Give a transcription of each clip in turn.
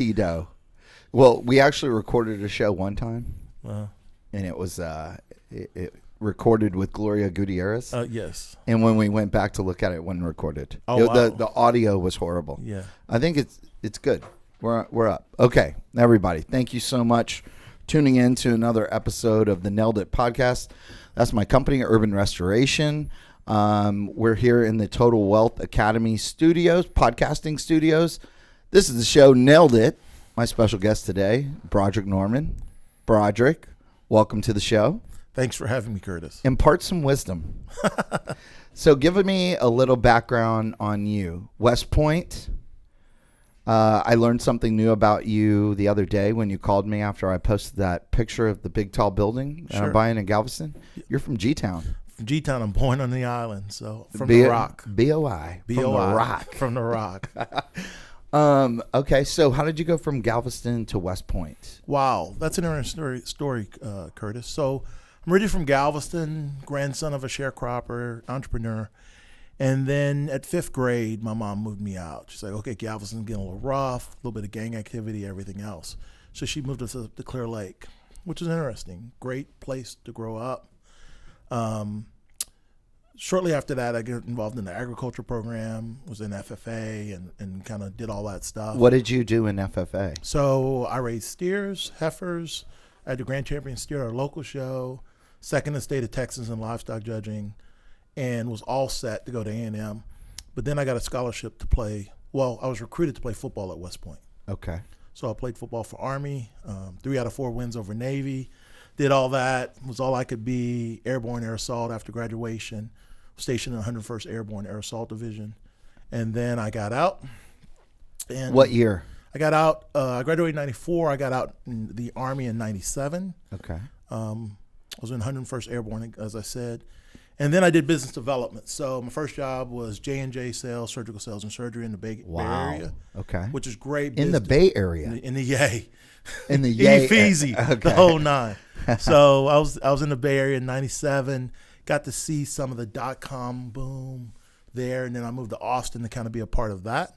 Tito. Well, we actually recorded a show one time, Uh, and it was it recorded with Gloria Gutierrez. yes. And when we went back to look at it, it wasn't recorded. Oh, wow. The audio was horrible. Yeah. I think it's good. We're up. Okay, everybody, thank you so much for tuning in to another episode of the NailedIt podcast. That's my company, Urban Restoration. We're here in the Total Wealth Academy studios, podcasting studios. This is the show Nailed It. My special guest today, Broderick Norman. Broderick, welcome to the show. Thanks for having me, Curtis. Impart some wisdom. So give me a little background on you. West Point. I learned something new about you the other day when you called me after I posted that picture of the big tall building that I'm buying in Galveston. You're from G-Town. From G-Town, I'm born on the island, so from the rock. B-O-I. From the rock. From the rock. Okay, so how did you go from Galveston to West Point? Wow, that's an interesting story, Curtis. So I'm originally from Galveston, grandson of a sharecropper, entrepreneur. And then at 5th grade, my mom moved me out. She's like, okay, Galveston's getting a little rough, a little bit of gang activity, everything else. So she moved us up to Clear Lake, which is interesting. Great place to grow up. Shortly after that, I got involved in the agriculture program, was in FFA, and kind of did all that stuff. What did you do in FFA? So I raised steers, heifers. I had the Grand Champion steer at our local show, second in the state of Texas in livestock judging, and was all set to go to A&M. But then I got a scholarship to play. Well, I was recruited to play football at West Point. Okay. So I played football for Army, 3 out of 4 wins over Navy. Did all that, was all I could be, airborne air assault after graduation, stationed in the 101st Airborne Air Assault Division. And then I got out. And what year? I got out, I graduated in 94. I got out in the Army in 97. Okay. I was in 101st Airborne, as I said. And then I did business development. So my first job was J&J sales, surgical sales and surgery in the Bay Area. Okay. Which is great in business. the Bay Area? In the Yay. In the Yay. Easy, Okay. the whole nine. So I was in the Bay Area in 97. Got to see some of the dot-com boom there. And then I moved to Austin to kind of be a part of that.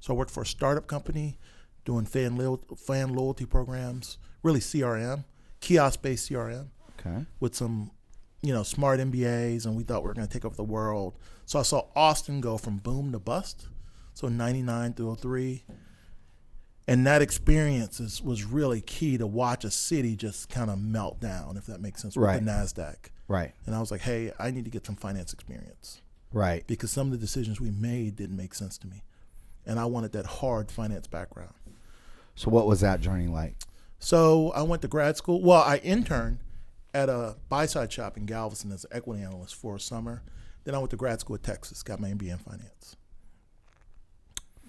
So I worked for a startup company doing fan loyalty programs, really CRM, kiosk-based CRM. Okay. With some smart MBAs, and we thought we were going to take over the world. So I saw Austin go from boom to bust, so 99 through 03. And that experience was really key to watch a city just kind of melt down, if that makes sense, with the NASDAQ. Right. And I was like, hey, I need to get some finance experience. Right. Because some of the decisions we made didn't make sense to me. And I wanted that hard finance background. So what was that journey like? So I went to grad school. Well, I interned at a buy-side shop in Galveston as an equity analyst for a summer. Then I went to grad school at Texas, got my MBA in finance.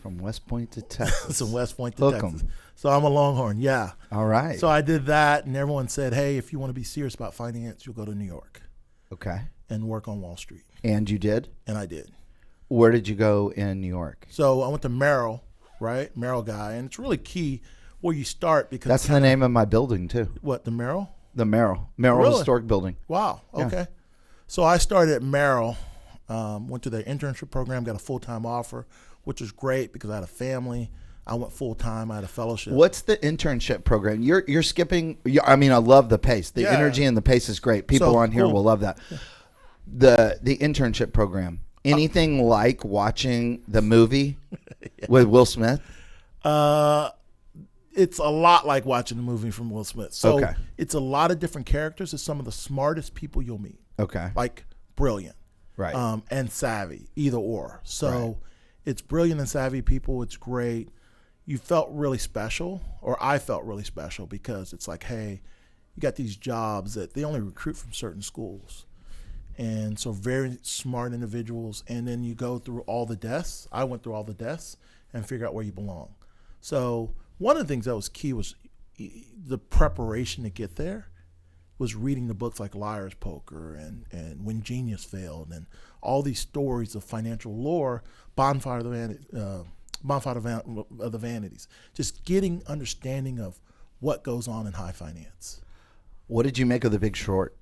From West Point to Texas. From West Point to Texas. So I'm a Longhorn, yeah. All right. So I did that, and everyone said, hey, if you want to be serious about finance, you'll go to New York. Okay. And work on Wall Street. And you did? And I did. Where did you go in New York? So I went to Merrill, right? Merrill guy. And it's really key where you start because that's the name of my building, too. What, the Merrill? The Merrill Really? Historic Building. Wow. Okay. Yeah. So I started at Merrill, went to their internship program, got a full-time offer, which was great because I had a family. I went full-time. I had a fellowship. What's the internship program? You're skipping. I mean, I love the pace. The energy and the pace is great. People on here will love that. The internship program. Anything like watching the movie with Will Smith? It's a lot like watching a movie from Will Smith. So it's a lot of different characters. It's some of the smartest people you'll meet. Okay. Like brilliant. Right. And savvy, either or. So it's brilliant and savvy people. It's great. You felt really special, or I felt really special because it's like, hey, you got these jobs that they only recruit from certain schools. And so very smart individuals. And then you go through all the desks. I went through all the desks and figure out where you belong. So one of the things that was key was the preparation to get there was reading the books like Liar's Poker and When Genius Failed and all these stories of financial lore, Bonfire of the Vanities, just getting understanding of what goes on in high finance. What did you make of The Big Short?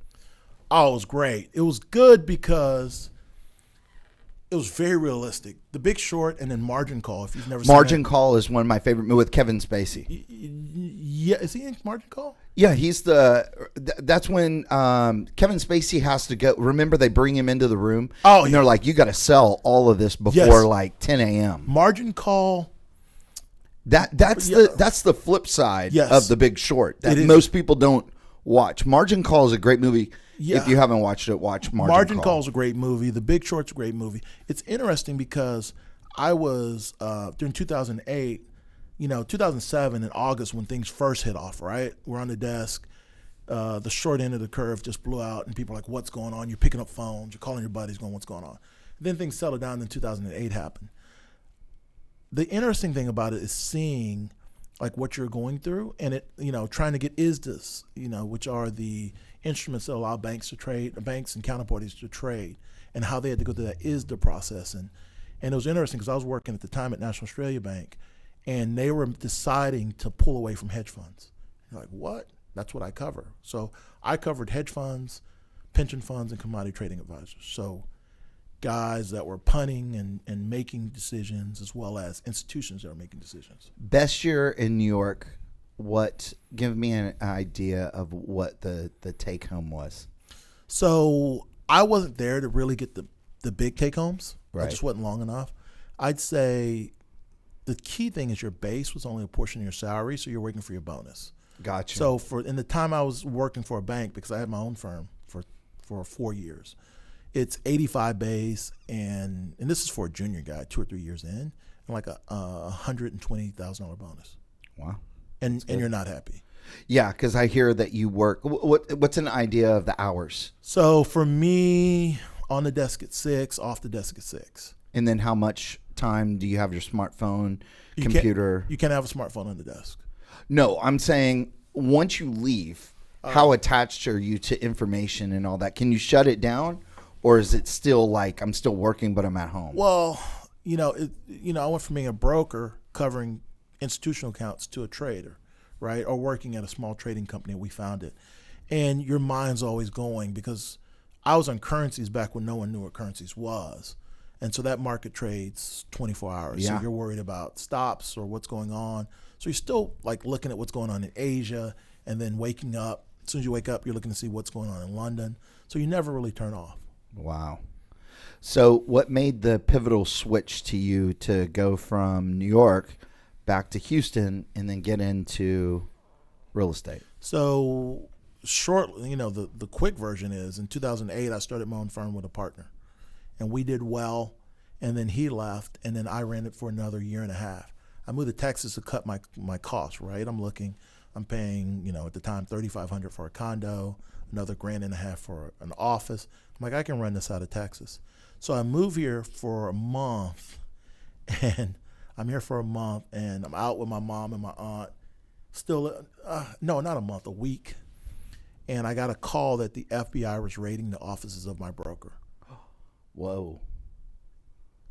Oh, it was great. It was good because It was very realistic. The Big Short and then Margin Call. If you've never Margin seen Call is one of my favorite movies with Kevin Spacey. Yeah, is he in Margin Call? Yeah, that's when Kevin Spacey has to go. Remember, they bring him into the room. Oh, and they're like, you got to sell all of this before Yes. like 10 a.m. Margin Call. That's the flip side Yes. of The Big Short that It is. most people don't watch. Margin Call is a great movie. Yeah. If you haven't watched it, watch Margin Call is a great movie. The Big Short's a great movie. It's interesting because I was during 2008, 2007 in August when things first hit off, right? We're on the desk. The short end of the curve just blew out and people are like, what's going on? You're picking up phones. You're calling your buddies going, what's going on? Then things settled down and 2008 happened. The interesting thing about it is seeing like what you're going through and it, trying to get ISDAs, which are the instruments that allow banks and counterparties to trade, and how they had to go through that ISDA process. And it was interesting because I was working at the time at National Australia Bank, and they were deciding to pull away from hedge funds. You're like, what? That's what I cover. So I covered hedge funds, pension funds, and commodity trading advisors. So guys that were punting and making decisions, as well as institutions that are making decisions. Best year in New York. Give me an idea of what the take home was. So I wasn't there to really get the big take homes. Right. I just wasn't long enough. I'd say the key thing is your base was only a portion of your salary, so you're working for your bonus. Gotcha. So in the time I was working for a bank, because I had my own firm for 4 years, it's 85 base, and this is for a junior guy, 2 or 3 years in, and like a $120,000 bonus. Wow. And you're not happy. Yeah, because I hear that you work. What's an idea of the hours? So for me, on the desk at 6, off the desk at 6. And then how much time do you have your smartphone, computer? You can't have a smartphone on the desk. No, I'm saying once you leave, how attached are you to information and all that? Can you shut it down, or is it still like I'm still working but I'm at home? Well, I went from being a broker covering institutional accounts to a trader, right? Or working at a small trading company we founded. And your mind's always going because I was on currencies back when no one knew what currencies was. And so that market trades 24 hours. Yeah. So you're worried about stops or what's going on. So you're still like looking at what's going on in Asia and then waking up. As soon as you wake up, you're looking to see what's going on in London. So you never really turn off. Wow. So what made the pivotal switch to you to go from New York back to Houston and then get into real estate? So shortly, the quick version is in 2008, I started my own firm with a partner, and we did well. And then he left, and then I ran it for another year and a half. I moved to Texas to cut my costs, right? I'm paying, at the time, $3,500 for a condo, another $1,500 for an office. I'm like, I can run this out of Texas. So I moved here for a month, and I'm here for a month, and I'm out with my mom and my aunt. Still, no, not a month, a week. And I got a call that the FBI was raiding the offices of my broker. Whoa.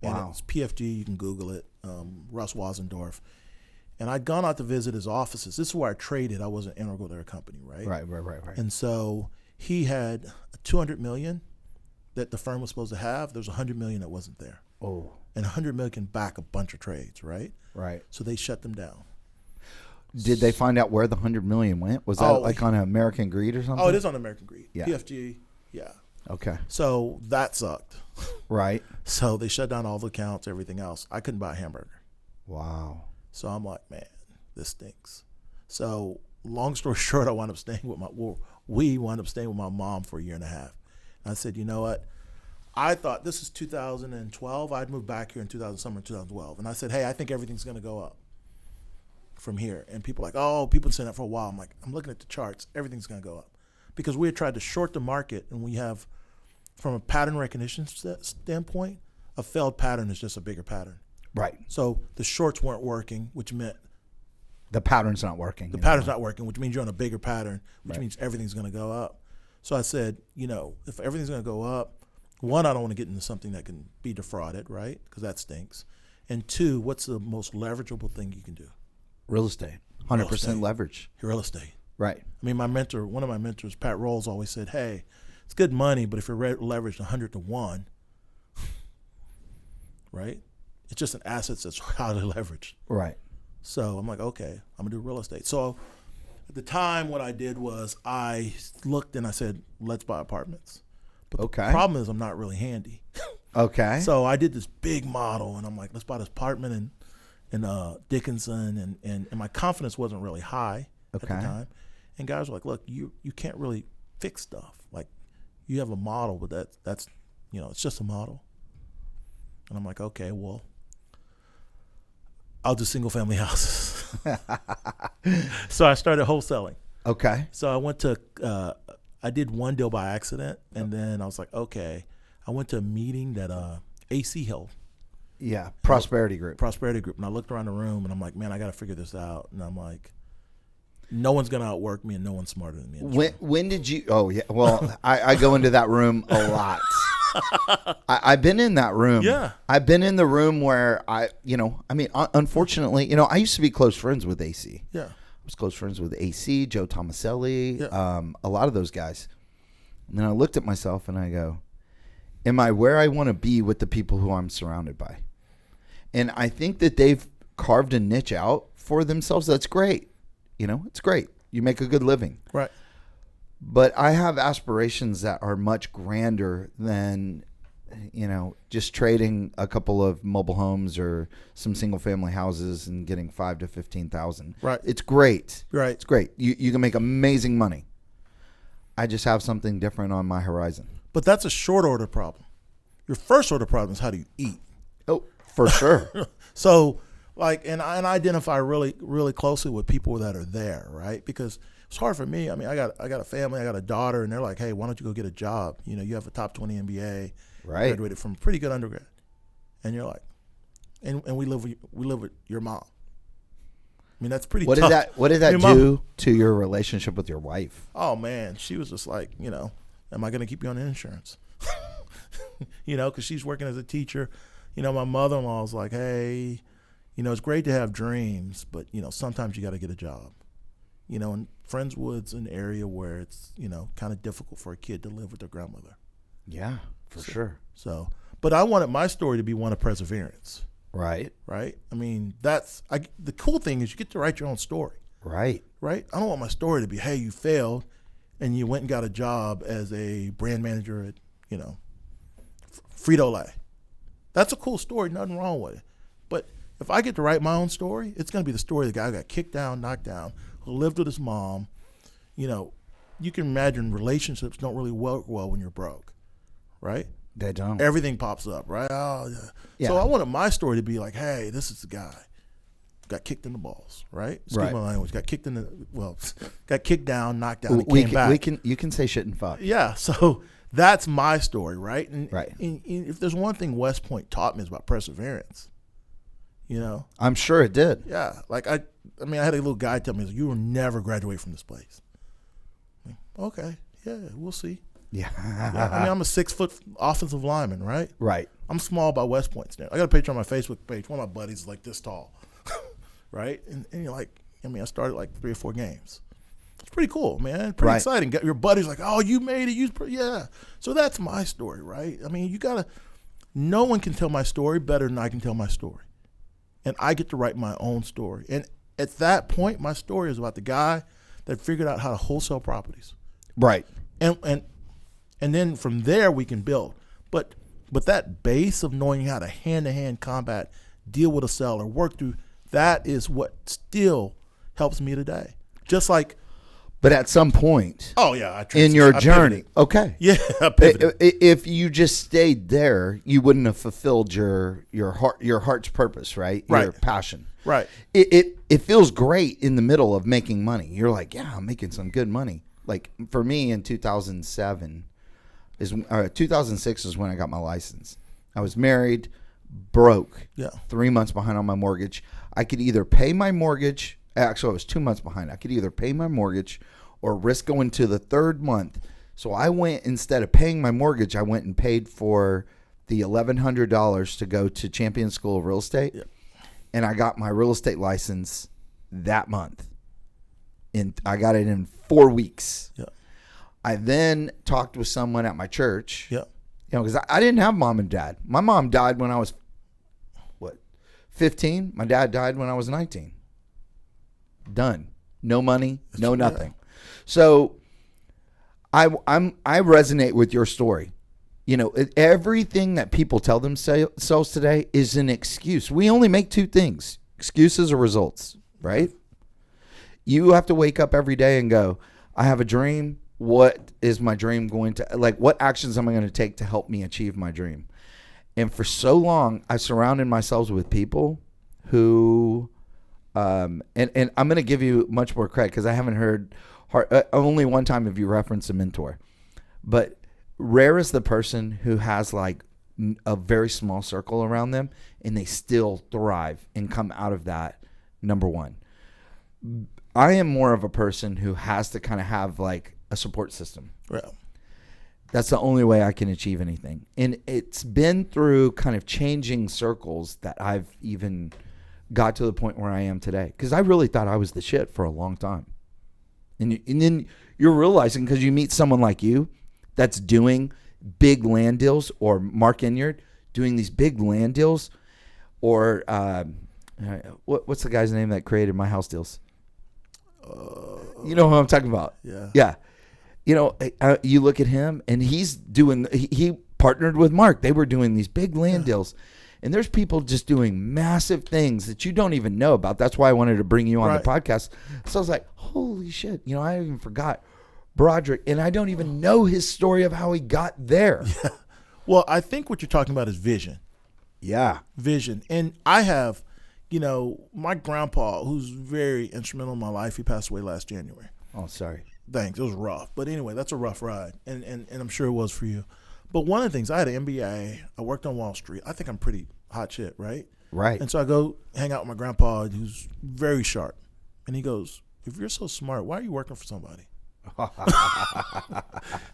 And Wow. it's PFG, you can Google it, Russ Wasendorf. And I'd gone out to visit his offices. This is where I traded. I wasn't integral to their company, right? Right. And so he had $200 million that the firm was supposed to have. There's $100 million that wasn't there. Oh. And $100 million can back a bunch of trades, right? Right. So they shut them down. Did they find out where the $100 million went? Was that like on American Greed or something? Oh, it is on American Greed. Yeah. PFG, yeah. Okay. So that sucked. Right. So they shut down all the accounts, everything else. I couldn't buy a hamburger. Wow. So I'm like, man, this stinks. So long story short, we wound up staying with my mom for a year and a half. And I said, you know what? I thought this is 2012. I'd moved back here in summer 2012. And I said, hey, I think everything's going to go up from here. And people are like, oh, people have been saying that for a while. I'm like, I'm looking at the charts. Everything's going to go up. Because we had tried to short the market, and we have, from a pattern recognition standpoint, a failed pattern is just a bigger pattern. Right. So the shorts weren't working, which meant the pattern's not working. the pattern's not working, which means you're on a bigger pattern, which Right. means everything's going to go up. So I said, if everything's going to go up, one, I don't want to get into something that can be defrauded, right? Because that stinks. And two, what's the most leverageable thing you can do? Real estate. 100% leverage. Real estate. Right. I mean, one of my mentors, Pat Rolls, always said, hey, it's good money, but if you're leveraged 100 to 1, right? It's just an asset that's highly leveraged. Right. So I'm like, okay, I'm gonna do real estate. So at the time, what I did was I looked and I said, let's buy apartments. But the problem is I'm not really handy. Okay. So I did this big model, and I'm like, let's buy this apartment in Dickinson, and my confidence wasn't really high at the time. And guys were like, look, you can't really fix stuff. Like, you have a model, but that's it's just a model. And I'm like, okay, well, I'll do single family houses. So I started wholesaling. Okay. So I went to I did one deal by accident, and then I was like, okay. I went to a meeting that AC held. Yeah, Prosperity Group. And I looked around the room, and I'm like, man, I got to figure this out. And I'm like, no one's going to outwork me, and no one's smarter than me. When did you? Oh, yeah. Well, I go into that room a lot. I've been in that room. Yeah. I've been in the room where unfortunately, I used to be close friends with AC. Yeah. I was close friends with AC, Joe Tomaselli, Yeah. a lot of those guys. And then I looked at myself and I go, am I where I want to be with the people who I'm surrounded by? And I think that they've carved a niche out for themselves. That's great. It's great. You make a good living. Right. But I have aspirations that are much grander than, just trading a couple of mobile homes or some single family houses and getting $5,000 to $15,000. Right. It's great. Right. It's great. You can make amazing money. I just have something different on my horizon. But that's a short order problem. Your first order problem is how do you eat? Oh, for sure. So, and I identify really, really closely with people that are there, right? Because it's hard for me. I mean, I got a family, I got a daughter, and they're like, hey, why don't you go get a job? You have a top 20 MBA, right? Graduated from a pretty good undergrad, and you're like, and we live with your mom. I mean, that's pretty tough. What did that do to your relationship with your wife? Oh man, she was just like, am I going to keep you on insurance? Because she's working as a teacher. My mother-in-law was like, hey, it's great to have dreams, but, sometimes you got to get a job. And Friendswood's an area where it's, kind of difficult for a kid to live with their grandmother. Yeah, for sure. So, but I wanted my story to be one of perseverance. Right. Right. I mean, the cool thing is you get to write your own story. Right. Right. I don't want my story to be, hey, you failed and you went and got a job as a brand manager at, Frito-Lay. That's a cool story. Nothing wrong with it. But if I get to write my own story, it's going to be the story of the guy who got kicked down, knocked down, who lived with his mom. You can imagine relationships don't really work well when you're broke, right? They don't. Everything pops up, right? Oh, yeah. So I wanted my story to be like, hey, this is the guy got kicked in the balls, right? Excuse my language. Got kicked got kicked down, knocked down, and came back. You can say shit and fuck. Yeah. So that's my story, right? And, right. And if there's one thing West Point taught me is about perseverance. I'm sure it did. Yeah. Like I had a little guy tell me, you will never graduate from this place. Okay. Yeah, we'll see. Yeah. I'm a 6-foot offensive lineman, right? Right. I'm small by West Point standards. I got a picture on my Facebook page. One of my buddies is like this tall, right? And you're like, I started like 3 or 4 games. It's pretty cool, man. Pretty exciting. Your buddy's like, oh, you made it. Yeah. So that's my story, right? I mean, no one can tell my story better than I can tell my story. And I get to write my own story. And at that point, my story is about the guy that figured out how to wholesale properties. Right. And then from there we can build. But that base of knowing how to hand-to-hand combat, deal with a seller, work through, that is what still helps me today. Just like. But at some point. Oh yeah, in your journey. Okay. Yeah. If you just stayed there, you wouldn't have fulfilled your heart's purpose, right? Your passion. Right. It feels great in the middle of making money. You're like, yeah, I'm making some good money. Like for me in 2006 is when I got my license. I was married, broke, 3 months behind on my mortgage. I could either pay my mortgage. Actually, I was 2 months behind. I could either pay my mortgage or risk going to the 3rd month. So I went, instead of paying my mortgage, I went and paid for the $1,100 to go to Champion School of Real Estate. Yep. And I got my real estate license that month. And I got it in 4 weeks. Yep. I then talked with someone at my church. Yep. Because I didn't have mom and dad. My mom died when I was 15, my dad died when I was 19. Done. No money, no nothing. So I resonate with your story. You know, everything that people tell themselves today is an excuse. We only make two things, excuses or results, right? You have to wake up every day and go, I have a dream. What is my dream going to, like, what actions am I going to take to help me achieve my dream? And for so long, I surrounded myself with people who, and I'm going to give you much more credit because I haven't heard, only one time have you referenced a mentor. But rare is the person who has like a very small circle around them and they still thrive and come out of that, number one. I am more of a person who has to kind of have like a support system. Right. That's the only way I can achieve anything. And it's been through kind of changing circles that I've even got to the point where I am today. Because I really thought I was the shit for a long time. And then you're realizing, because you meet someone like you that's doing big land deals, or Mark Inyard doing these big land deals, or what's the guy's name that created My House Deals? You know who I'm talking about? Yeah. Yeah. You know, you look at him and he partnered with Mark. They were doing these big land deals. And there's people just doing massive things that you don't even know about. That's why I wanted to bring you on the podcast. So I was like, holy shit. You know, I even forgot Broderick, and I don't even know his story of how he got there. Yeah. Well, I think what you're talking about is vision. Yeah. Vision. And I have, you know, my grandpa, who's very instrumental in my life, he passed away last January. Oh, sorry. Thanks. It was rough. But anyway, that's a rough ride. And I'm sure it was for you. But one of the things, I had an MBA. I worked on Wall Street. I think I'm pretty hot shit, right? Right. And so I go hang out with my grandpa, who's very sharp. And he goes, if you're so smart, why are you working for somebody?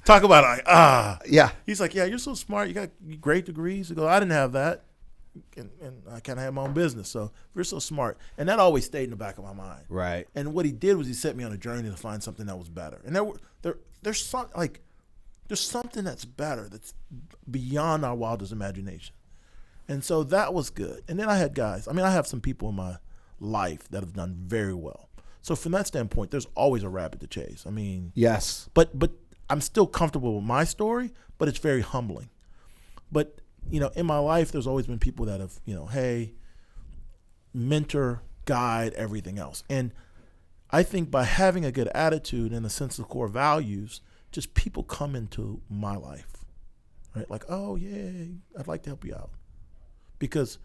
Talk about like, Yeah. He's like, yeah, you're so smart. You got great degrees. He goes, I didn't have that. And I kind of had my own business. So you're so smart. And that always stayed in the back of my mind. Right. And what he did was he set me on a journey to find something that was better. And there's something that's better, that's beyond our wildest imagination. And so that was good. And then I had guys. I mean, I have some people in my life that have done very well. So from that standpoint, there's always a rabbit to chase. I mean, yes. But I'm still comfortable with my story, but it's very humbling. But, you know, in my life, there's always been people that have, you know, hey, mentor, guide, everything else. And I think by having a good attitude and a sense of core values, just people come into my life, right? Like, oh, yeah, I'd like to help you out. Because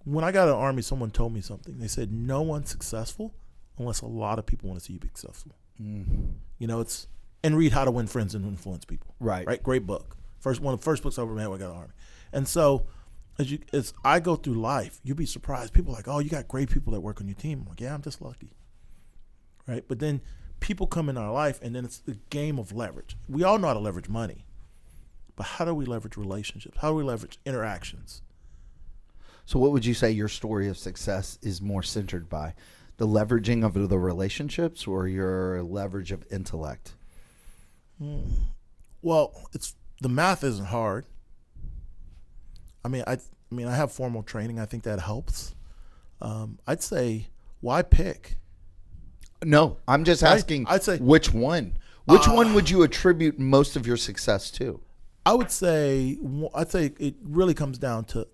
when I got out of the Army, someone told me something. They said, no one's successful unless a lot of people want to see you be successful. Mm. You know, and read How to Win Friends and Influence People. Right. Great book. One of the first books I ever read when I got out of the Army. And so as I go through life, you'll be surprised. People are like, oh, you got great people that work on your team. I'm like, yeah, I'm just lucky. Right. But then people come in our life, and then it's the game of leverage. We all know how to leverage money. But how do we leverage relationships? How do we leverage interactions? So what would you say your story of success is more centered by? The leveraging of the relationships or your leverage of intellect? Well, the math isn't hard. I mean, I have formal training. I think that helps. I'd say, why pick? No, I'm just asking. I'd say which one? Which one would you attribute most of your success to? I'd say it really comes down to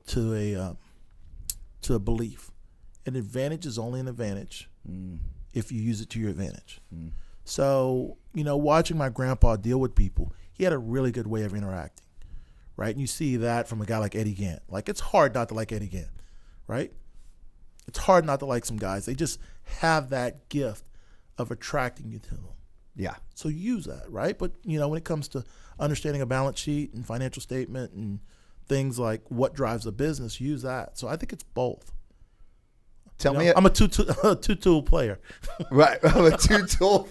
a belief. An advantage is only an advantage if you use it to your advantage. Mm. So, you know, watching my grandpa deal with people, he had a really good way of interacting, right? And you see that from a guy like Eddie Gant. Like, it's hard not to like Eddie Gant, right? It's hard not to like some guys. They just have that gift of attracting you to them. Yeah. So use that, right? But, you know, when it comes to understanding a balance sheet and financial statement and things like what drives a business, use that. So I think it's both. Tell me, I'm a two-tool player. Right, I'm a two-tool.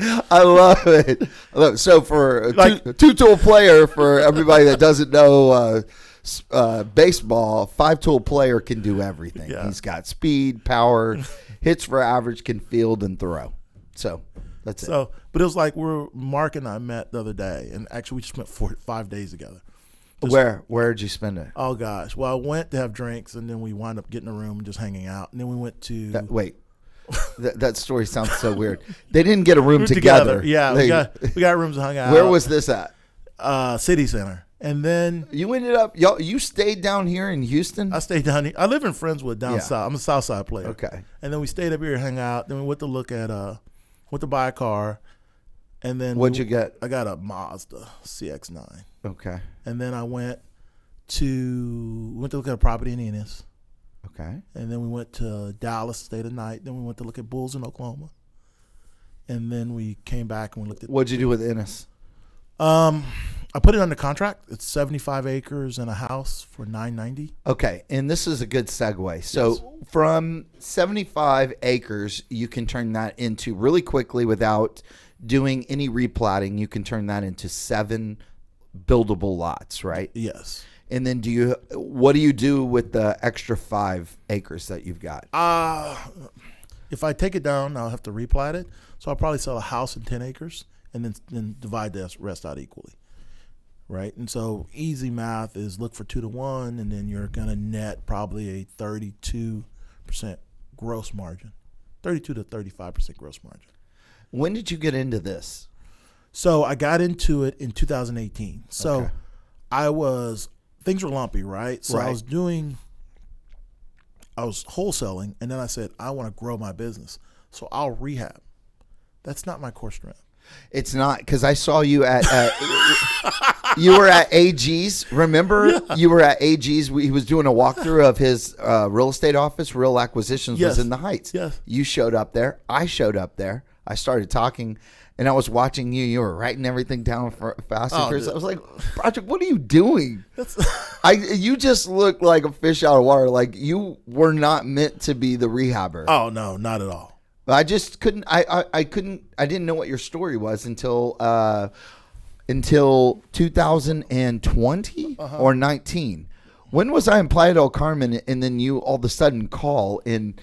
I love it. So for a two-tool player, for everybody that doesn't know baseball, five-tool player can do everything. Yeah. He's got speed, power, hits for average, can field and throw. So that's it. But it was like Mark and I met the other day, and actually we just spent 5 days together. Where did you spend it? Oh gosh. Well, I went to have drinks, and then we wound up getting a room and just hanging out. And then we went to that story sounds so weird. They didn't get a room together. Yeah, we got rooms and hung out. Where was this at? City Center. And then you ended up you stayed down here in Houston? I stayed down here. I live in Friendswood down south. I'm a South Side player. Okay. And then we stayed up here and hung out. Then we went to buy a car. And then what'd you get? I got a Mazda CX-9. Okay. And then I went to look at a property in Ennis. Okay. And then we went to Dallas, stayed a night. Then we went to look at bulls in Oklahoma. And then we came back and we looked at. What'd you do with Ennis? I put it under contract. It's 75 acres and a house for $990. Okay, and this is a good segue. So from 75 acres, you can turn that into really quickly without doing any replatting. You can turn that into 7 buildable lots, right? Yes. And then what do you do with the extra 5 acres that you've got? If I take it down, I'll have to replat it. So I'll probably sell a house in 10 acres and then divide the rest out equally. Right. And so easy math is look for 2 to 1, and then you're going to net probably a 32% gross margin, 32 to 35% gross margin. When did you get into this? So I got into it in 2018. So things were lumpy, right? So I was wholesaling, and then I said, I want to grow my business. So I'll rehab. That's not my core strength. It's not, because I saw you at you were at AG's. Remember, you were at AG's. He was doing a walkthrough of his real estate office. Real Acquisitions was in the Heights. Yes. You showed up there. I showed up there. I started talking, and I was watching you. You were writing everything down fast and furious. I was like, Broderick, what are you doing? You just looked like a fish out of water. Like you were not meant to be the rehabber. Oh no, not at all. I just couldn't. I couldn't. I didn't know what your story was until 2020 or 19. When was I in Playa del Carmen, and then you all of a sudden call, and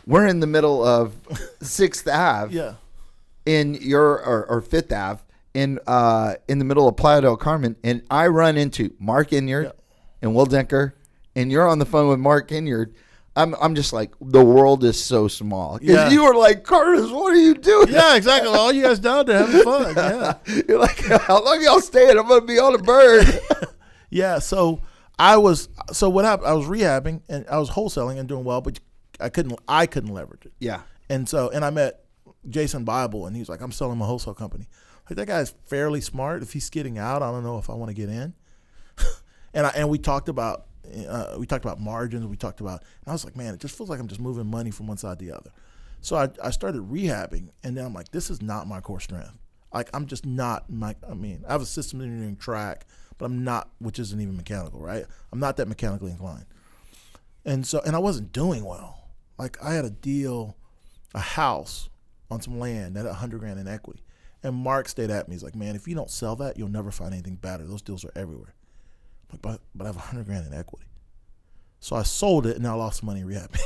we're in the middle of 6th Ave, in or 5th Ave, in the middle of Playa del Carmen, and I run into Mark Inyard and Will Denker, and you're on the phone with Mark Inyard. I'm just like, the world is so small. Yeah. You were like, Curtis, what are you doing? Yeah, exactly. All you guys down there having fun. Yeah. You're like, how long y'all staying? I'm going to be on a bird. Yeah. So what happened? I was rehabbing and I was wholesaling and doing well, but I couldn't leverage it. Yeah. And I met Jason Bible, and he's like, I'm selling my wholesale company. Like, that guy's fairly smart. If he's getting out, I don't know if I want to get in. and we talked about margins. And I was like, man, it just feels like I'm just moving money from one side to the other. So I started rehabbing, and then I'm like, this is not my core strength. Like, I'm just not I have a systems engineering track, but I'm not, which isn't even mechanical, right? I'm not that mechanically inclined. And I wasn't doing well. Like, I had a house on some land at $100,000 in equity. And Mark stayed at me. He's like, man, if you don't sell that, you'll never find anything better. Those deals are everywhere. But I have $100,000 in equity. So I sold it, and I lost money rehabbing.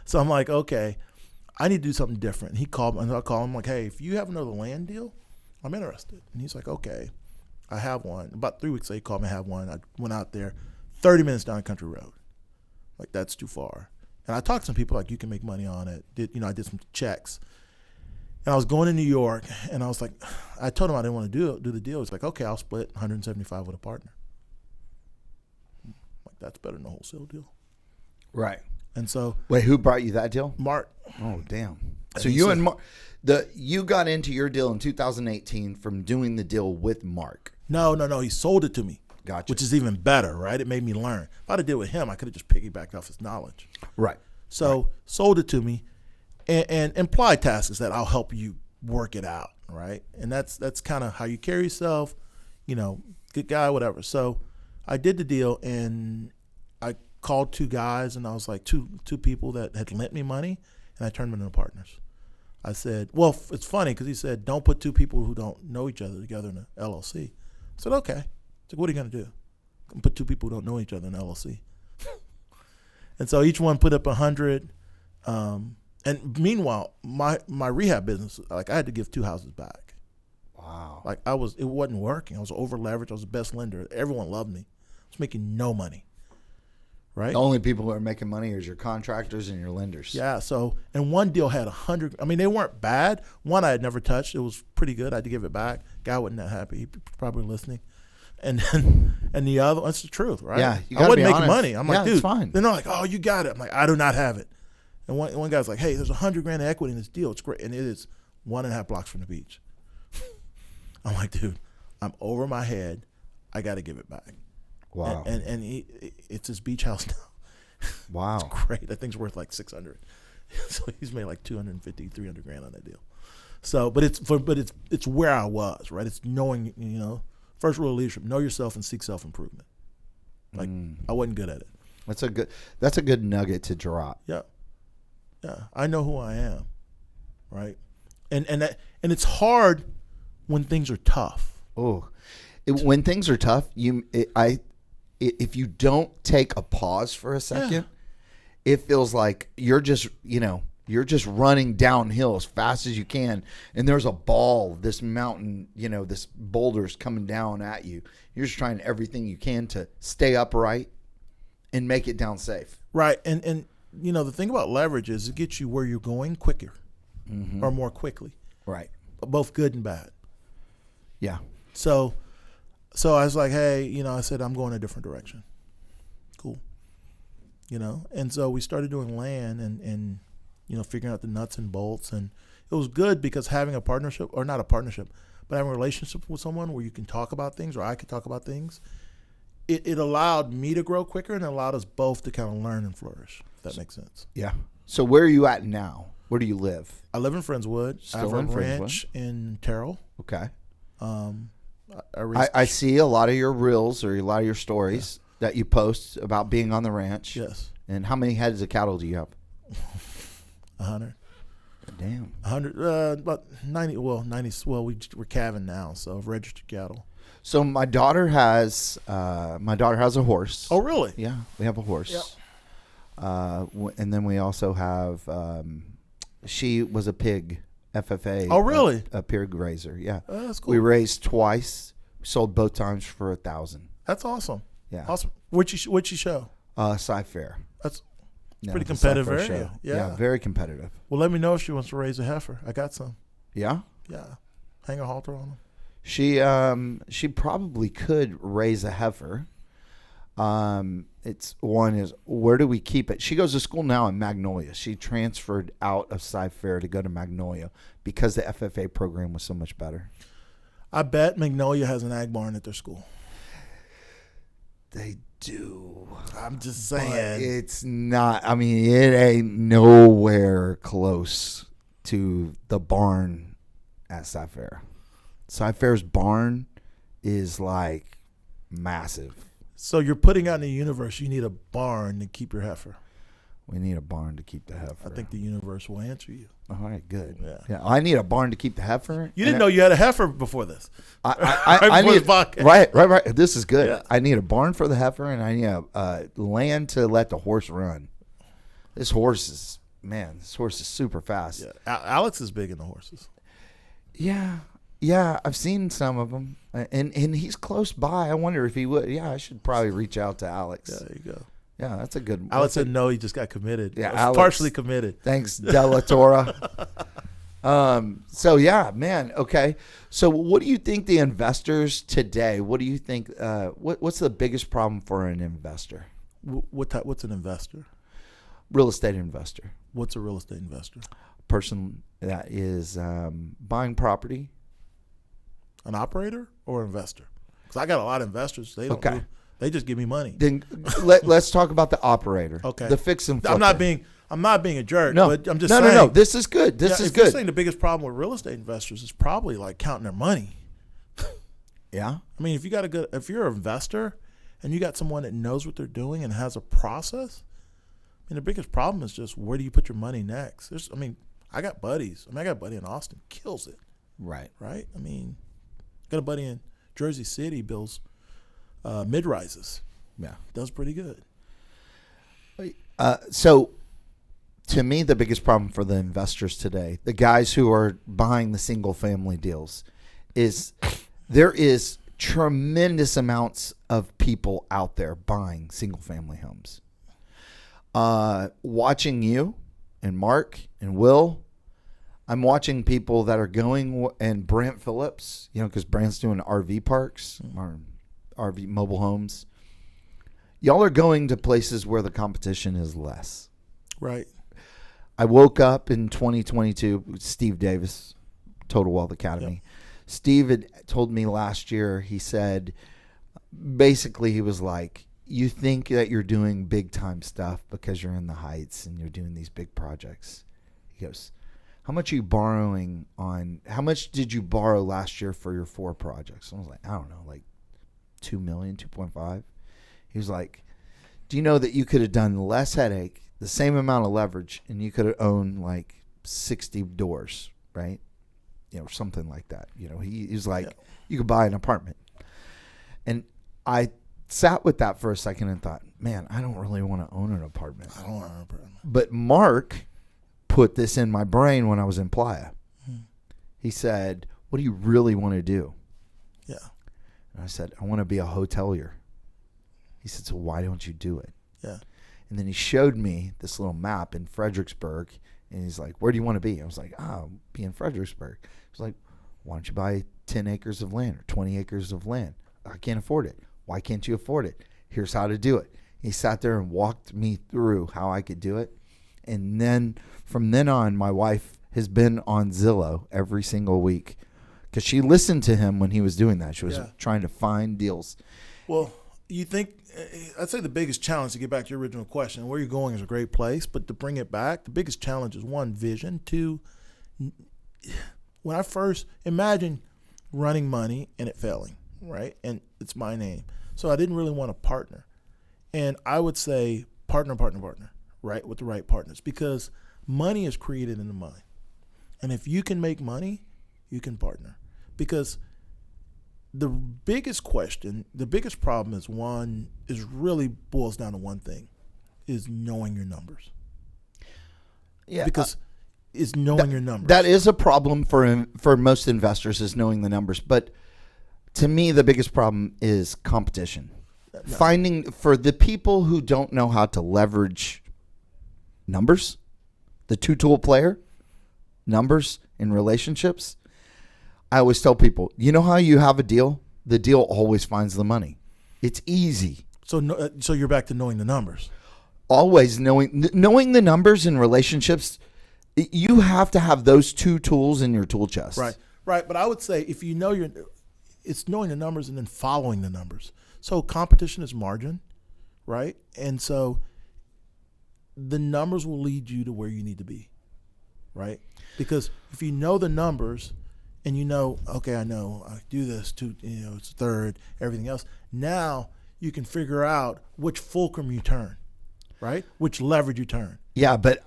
So I'm like, okay, I need to do something different. And he called me, and I call him like, hey, if you have another land deal, I'm interested. And he's like, okay, I have one. About 3 weeks later, he called me, I have one. I went out there, 30 minutes down a country road. Like, that's too far. And I talked to some people like, you can make money on it. I did some checks. And I was going to New York, and I was like, I told him I didn't want to do the deal. He's like, okay, I'll split 175 with a partner. That's better than a wholesale deal. Right. And so. Wait, who brought you that deal? Mark. Oh, damn. So you and Mark, you got into your deal in 2018 from doing the deal with Mark. No. He sold it to me. Gotcha. Which is even better, right? It made me learn. If I'd have deal with him, I could have just piggybacked off his knowledge. Right. So sold it to me, and implied tasks is that I'll help you work it out, right? And that's kind of how you carry yourself, good guy, whatever. So I did the deal, and I called 2 guys, and I was like, two people that had lent me money, and I turned them into partners. I said, well, it's funny because he said, don't put 2 people who don't know each other together in an LLC. I said, okay. So what are you going to do? Put 2 people who don't know each other in an LLC. And so each one put up 100. And meanwhile, my rehab business, like, I had to give 2 houses back. Wow. Like it wasn't working. I was over leveraged. I was the best lender. Everyone loved me. I was making no money. Right. The only people who are making money is your contractors and your lenders. Yeah. So, and one deal had 100. I mean, they weren't bad. One I had never touched. It was pretty good. I had to give it back. Guy wasn't that happy. He probably listening. And then, and the other, that's the truth, right? Yeah. I wasn't making money. I'm like, yeah, dude. it's fine. Then they're like, oh, you got it. I'm like, I do not have it. And one guy's like, hey, there's $100,000 of equity in this deal. It's great. And it is 1.5 blocks from the beach. I'm like, dude, I'm over my head. I got to give it back. Wow. And it's his beach house now. Wow. It's great. That thing's worth like 600. So he's made like 250, 300 grand on that deal. So, but it's where I was, right? It's knowing, first rule of leadership, know yourself and seek self-improvement. Like I wasn't good at it. That's a good nugget to drop. Yeah. Yeah. I know who I am. Right. And it's hard when things are tough. Oh, when things are tough, if you don't take a pause for a second, it feels like you're just running downhill as fast as you can. And there's a ball, this mountain, this boulder's coming down at you. You're just trying everything you can to stay upright and make it down safe. Right. And the thing about leverage is it gets you where you're going quicker or more quickly. Right. Both good and bad. Yeah. So I was like, hey, I said, I'm going a different direction. Cool. And so we started doing land and figuring out the nuts and bolts. And it was good because having a partnership, or not a partnership, but having a relationship with someone where you can talk about things, or I could talk about things, it allowed me to grow quicker and it allowed us both to kind of learn and flourish, if that makes sense. Yeah. So where are you at now? Where do you live? I live in Friendswood. Still I have a in Friendswood? ranch in Terrell. Okay. I I see a lot of your reels or a lot of your stories that you post about being on the ranch. Yes. And how many heads of cattle do you have? 100. Damn. 100, about 90. Well, 90. Well, we're calving now, so registered cattle. So my daughter has a horse. Oh, really? Yeah, we have a horse. Yep. And then we also have. She was a pig, FFA. Oh, really? A pig raiser. Yeah. Oh, that's cool. We raised twice. Sold both times for $1,000. That's awesome. Yeah. Awesome. What'd you show? Sci-Fair. That's No, pretty the competitive Sci-Fair area. show. Yeah. Very competitive. Well, let me know if she wants to raise a heifer. I got some. Yeah. Yeah. Hang a halter on them. She probably could raise a heifer. It's one is where do we keep it? She goes to school now in Magnolia. She transferred out of Sci-Fair to go to Magnolia because the FFA program was so much better. I bet Magnolia has an ag barn at their school. They do. I'm just But saying. it's not. I mean, it ain't nowhere close to the barn at Sci-Fair. Sci-Fair's barn is like massive. So you're putting out in the universe, you need a barn to keep your heifer. We need a barn to keep the heifer. I think the universe will answer you. All right, good. Yeah. I need a barn to keep the heifer. You didn't know you had a heifer before this. I Before need the podcast. right. This is good. Yeah. I need a barn for the heifer, and I need a land to let the horse run. This horse is super fast. Yeah. Alex is big into horses. Yeah, I've seen some of them, and he's close by. I wonder if he would. Yeah, I should probably reach out to Alex. Yeah, there you go. Yeah, that's a good. Alex said no, he just got committed. Yeah, It's Alex. partially committed. Thanks, Della Tora. So yeah, man. Okay. So what do you think the investors today? What do you think? What's the biggest problem for an investor? What's an investor? Real estate investor. What's a real estate investor? Person that is buying property. An operator or investor? Because I got a lot of investors. They don't. Okay. They just give me money. Then let's talk about the operator. Okay. The fix and flip. I'm not being a jerk. No, but I'm just no, saying. no. This is good. This is if you're good. saying the biggest problem with real estate investors is probably like counting their money. Yeah. I mean, if you're an investor and you got someone that knows what they're doing and has a process, I mean, the biggest problem is just where do you put your money next? I got buddies. I got a buddy in Austin, kills it. Right. Right? I mean, got a buddy in Jersey City, builds mid-rises. Yeah. Does pretty good. So to me, the biggest problem for the investors today, the guys who are buying the single family deals, is there is tremendous amounts of people out there buying single-family homes. Watching you and Mark and Will, I'm watching people that are going, and Brant Phillips, because Brant's doing RV parks or RV mobile homes. Y'all are going to places where the competition is less. Right. I woke up in 2022, Steve Davis, Total Wealth Academy. Yep. Steve had told me last year, he said, basically he was like, you think that you're doing big time stuff because you're in the Heights and you're doing these big projects. He goes, how much did you borrow last year for your 4 projects? I was like, I don't know, like 2 million, 2.5. He was like, do you know that you could have done less headache, the same amount of leverage, and you could have owned like 60 doors, right? Something like that. He was like, you could buy an apartment. And I sat with that for a second and thought, man, I don't really want to own an apartment. I don't want an apartment. But Mark put this in my brain when I was in Playa. He said, what do you really want to do? Yeah. And I said, I want to be a hotelier. He said, so why don't you do it? Yeah. And then he showed me this little map in Fredericksburg, and he's like, where do you want to be? I was like, I'll be in Fredericksburg. He's like, why don't you buy 10 acres of land or 20 acres of land? I can't afford it. Why can't you afford it? Here's how to do it. He sat there and walked me through how I could do it. And then from then on, my wife has been on Zillow every single week because she listened to him when he was doing that. She was trying to find deals. Well, I'd say the biggest challenge, to get back to your original question, where you're going is a great place, but to bring it back, the biggest challenge is 1, vision. 2, when I first imagine running money and it failing, right? And it's my name. So I didn't really want a partner. And I would say partner, right? With the right partners, because money is created in the mind. And if you can make money, you can partner. Because the biggest question, the biggest problem is really boils down to one thing, is knowing your numbers. Yeah. Because it's knowing your numbers. That is a problem for most investors, is knowing the numbers. But to me, the biggest problem is competition. No. Finding, for the people who don't know how to leverage numbers, the two-tool player, numbers in relationships, I always tell people, you know how you have a deal? The deal always finds the money. It's easy. So you're back to knowing the numbers. Always knowing the numbers in relationships. You have to have those 2 tools in your tool chest. Right. But I would say if you know it's knowing the numbers and then following the numbers. So competition is margin, right? And so the numbers will lead you to where you need to be, right? Because if you know the numbers and you know, okay, I know I do this to, it's a third, everything else. Now you can figure out which fulcrum you turn, right? Which leverage you turn. Yeah, but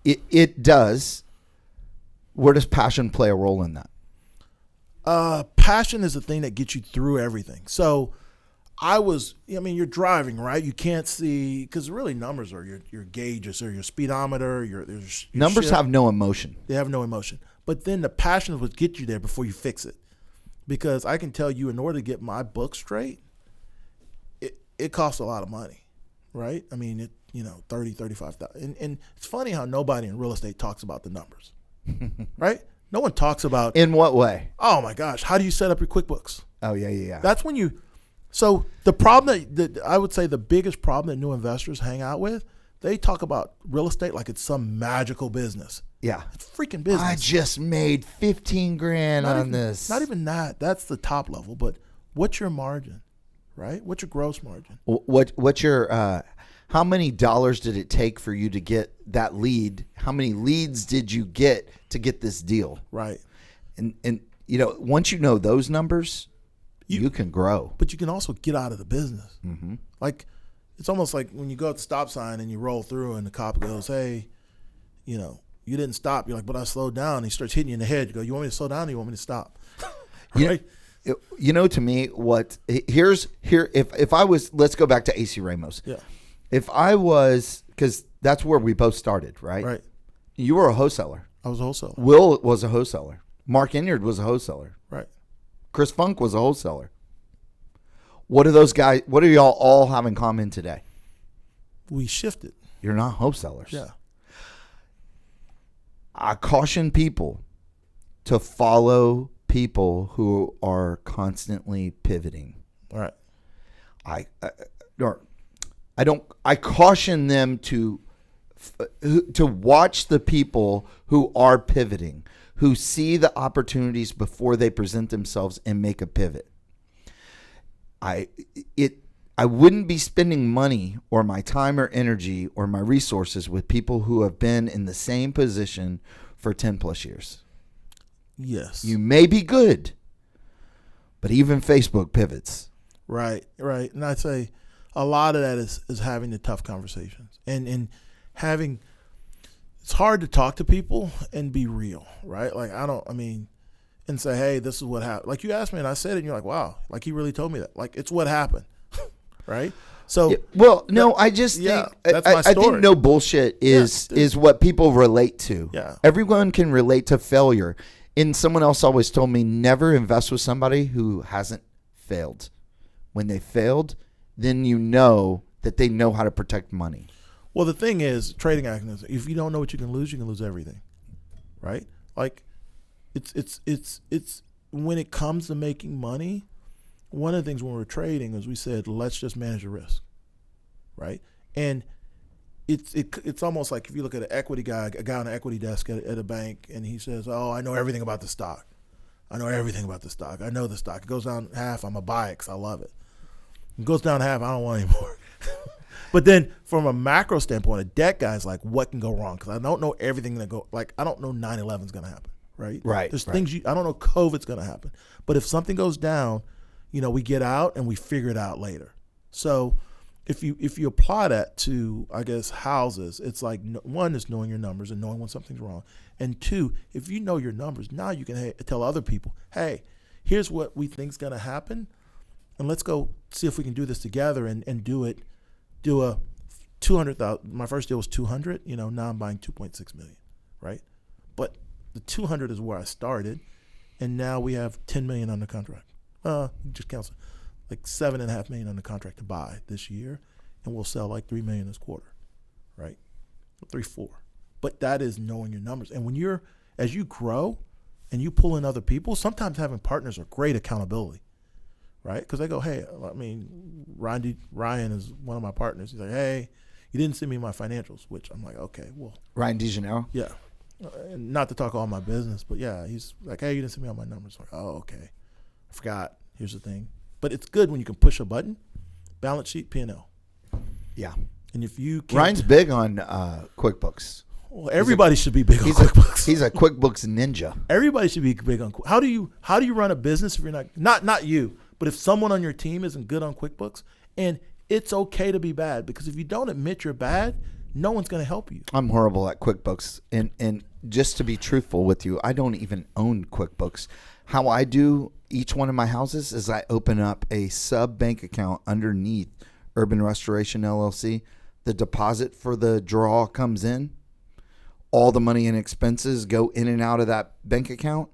it does. Where does passion play a role in that? Passion is the thing that gets you through everything. So you're driving, right? You can't see, because really numbers are your gauges or your speedometer. Your numbers ship. Have no emotion. They have no emotion. But then the passion is what gets you there before you fix it. Because I can tell you, in order to get my book straight, it costs a lot of money, right? I mean, $30,000, $35,000. And it's funny how nobody in real estate talks about the numbers, right? No one talks about. In what way? Oh my gosh, how do you set up your QuickBooks? Oh yeah. That's when you. So the problem that I would say the biggest problem that new investors hang out with, they talk about real estate like it's some magical business. Yeah. It's freaking business. I just made $15,000 on this. Not even that. That's the top level. But what's your margin, right? What's your gross margin? What's your, how many dollars did it take for you to get that lead? How many leads did you get to get this deal? Right. And once you know those numbers, you can grow. But you can also get out of the business. Mm-hmm. Like, it's almost like when you go at the stop sign and you roll through and the cop goes, hey, you didn't stop. You're like, but I slowed down. And he starts hitting you in the head. You go, you want me to slow down or you want me to stop? Right? To me, if I was, let's go back to AC Ramos. Yeah. If I was, because that's where we both started, right? Right. You were a wholesaler. I was a wholesaler. Will was a wholesaler. Mark Inyard was a wholesaler. Right. Chris Funk was a wholesaler. What do y'all all have in common today? We shifted. You're not wholesalers. Yeah. I caution people to follow people who are constantly pivoting. All right. I caution them to watch the people who are pivoting, who see the opportunities before they present themselves and make a pivot. I wouldn't be spending money or my time or energy or my resources with people who have been in the same position for 10 plus years. Yes. You may be good, but even Facebook pivots. Right. And I'd say a lot of that is having the tough conversations and having, it's hard to talk to people and be real, right? Like, and say, hey, this is what happened. Like you asked me and I said it and you're like, wow, like he really told me that. Like, it's what happened, right? So, I just think, that's my story. I think no bullshit is what people relate to. Yeah. Everyone can relate to failure. And someone else always told me, never invest with somebody who hasn't failed. When they failed, then you know that they know how to protect money. Well, the thing is, trading action, if you don't know what you can lose everything, right? Like, it's when it comes to making money, one of the things when we're trading is we said, let's just manage the risk, right? And it's almost like if you look at a guy on an equity desk at a bank, and he says, oh, I know everything about the stock. I know everything about the stock. I know the stock. It goes down half, I'm going to buy it because I love it. It goes down half, I don't want it anymore. But then from a macro standpoint, a debt guy's like, what can go wrong? Because I don't know everything that go, like, I don't know 9/11 is going to happen, right? Right. There's things I don't know COVID's going to happen. But if something goes down, we get out and we figure it out later. So if you apply that to, I guess, houses, it's like, one is knowing your numbers and knowing when something's wrong. And two, if you know your numbers, now you can tell other people, hey, here's what we think's going to happen. And let's go see if we can do this together and do a 200,000. My first deal was 200, now I'm buying 2.6 million, right? But the 200 is where I started. And now we have 10 million under contract. Just count it. Like 7.5 million under contract to buy this year, and we'll sell like 3 million this quarter, right? 3-4. But that is knowing your numbers. And as you grow and you pull in other people, sometimes having partners are great accountability, right? Because they go, hey, Ryan is one of my partners. He's like, hey, you didn't send me my financials, which I'm like, okay, well. Ryan DeGennaro? Yeah. And not to talk all my business, but yeah, he's like, hey, you didn't send me all my numbers. I'm like, oh, okay. I forgot. Here's the thing. But it's good when you can push a button, balance sheet, P&L. Yeah. And if you can't, Ryan's big on QuickBooks. Well, everybody should be big on QuickBooks. He's a QuickBooks ninja. Everybody should be big on QuickBooks. How do you run a business if you're not you, but if someone on your team isn't good on QuickBooks? And it's okay to be bad, because if you don't admit you're bad, no one's going to help you. I'm horrible at QuickBooks. And just to be truthful with you, I don't even own QuickBooks. How I do each one of my houses is I open up a sub bank account underneath Urban Restoration LLC. The deposit for the draw comes in. All the money and expenses go in and out of that bank account.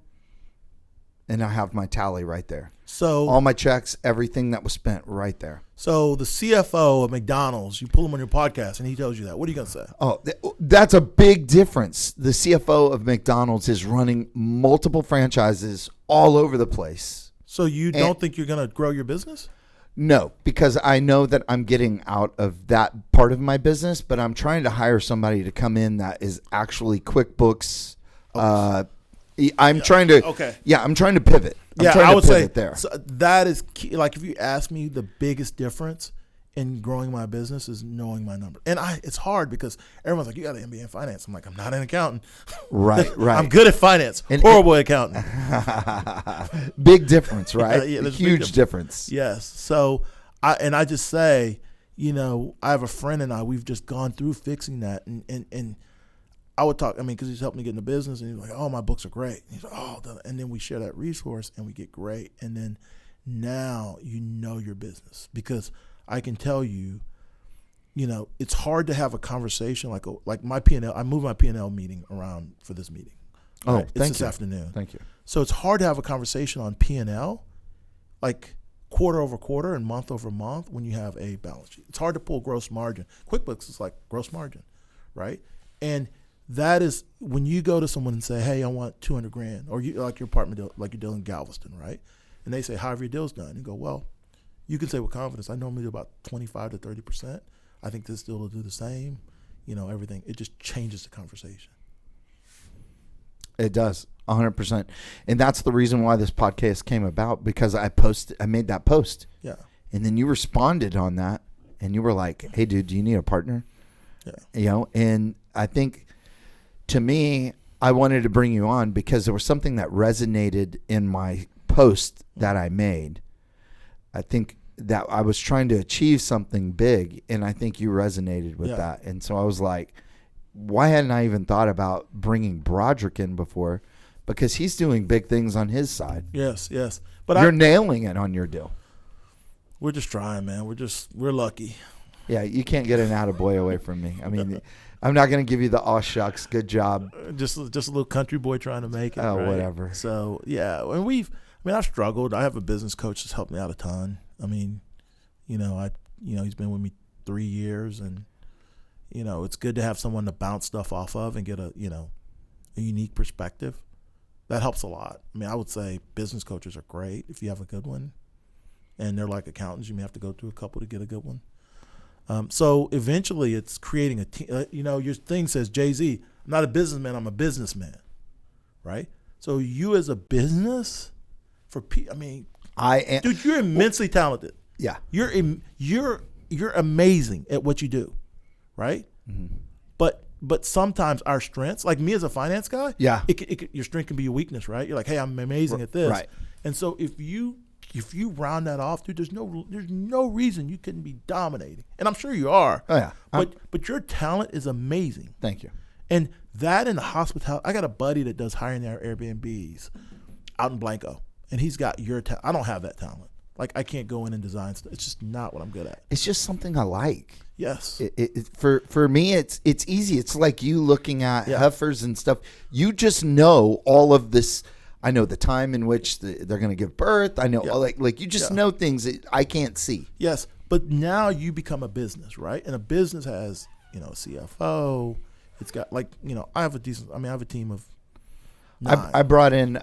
And I have my tally right there. So all my checks, everything that was spent right there. So the CFO of McDonald's, you pull him on your podcast and he tells you that. What are you going to say? Oh, that's a big difference. The CFO of McDonald's is running multiple franchises all over the place. So you don't think you're going to grow your business? No, because I know that I'm getting out of that part of my business, but I'm trying to hire somebody to come in that is actually QuickBooks. I'm trying to pivot. I would say there. So that is key. Like, if you ask me, the biggest difference in growing my business is knowing my number. And it's hard because everyone's like, you got an MBA in finance. I'm like, I'm not an accounnt. Right. I'm good at finance. Horrible accountant. Big difference, right? Huge difference. Yes. So I just say, I have a friend and we've just gone through fixing that. And I would talk, because he's helped me get in the business, and he's like, oh, my books are great. And he's like, oh, and then we share that resource and we get great. And then now you know your business, because I can tell you, it's hard to have a conversation like my P&L. I moved my P&L meeting around for this meeting. Oh, right? It's this afternoon. Thank you. So it's hard to have a conversation on P&L like quarter over quarter and month over month when you have a balance sheet. It's hard to pull gross margin. QuickBooks is like gross margin, right? And that is when you go to someone and say, hey, I want 200 grand, or you like your apartment deal, like your deal in Galveston, right? And they say, how have your deals done? You go, well, you can say with confidence, I normally do about 25 to 30%. I think this deal will do the same. Everything. It just changes the conversation. It does, 100%. And that's the reason why this podcast came about, because I made that post. Yeah. And then you responded on that, and you were like, hey, dude, do you need a partner? Yeah. And I think, to me, I wanted to bring you on because there was something that resonated in my post that I made. I think that I was trying to achieve something big, and I think you resonated with that. And so I was like, why hadn't I even thought about bringing Broderick in before? Because he's doing big things on his side. Yes. But you're nailing it on your deal. We're just trying, man. We're lucky. Yeah, you can't get an attaboy away from me. I mean, I'm not going to give you the aw shucks, good job. Just a little country boy trying to make it. Oh, right? whatever. So, yeah. And I've struggled. I have a business coach that's helped me out a ton. I mean, he's been with me 3 years, and it's good to have someone to bounce stuff off of and get a unique perspective. That helps a lot. I mean, I would say business coaches are great if you have a good one, and they're like accountants. You may have to go through a couple to get a good one. So eventually, it's creating a team. Your thing says, Jay-Z, I'm not a businessman. I'm a businessman, right? So you as a business, I am, dude, you're immensely talented. Yeah, you're amazing at what you do, right? Mm-hmm. But sometimes our strengths, like me as a finance guy, your strength can be your weakness, right? You're like, hey, I'm amazing at this, right? And so if you round that off, dude, there's no reason you couldn't be dominating, and I'm sure you are. Oh yeah, but your talent is amazing. Thank you. And that in the hospitality, I got a buddy that does hiring their Airbnbs out in Blanco, and he's got your talent. I don't have that talent. Like, I can't go in and design stuff. It's just not what I'm good at. It's just something I like. Yes. For me, it's easy. It's like you looking at heifers and stuff. You just know all of this. I know the time in which they're going to give birth. I know like you just know things that I can't see. Yes, but now you become a business, right? And a business has a CFO. It's got I have a team of 9. I brought in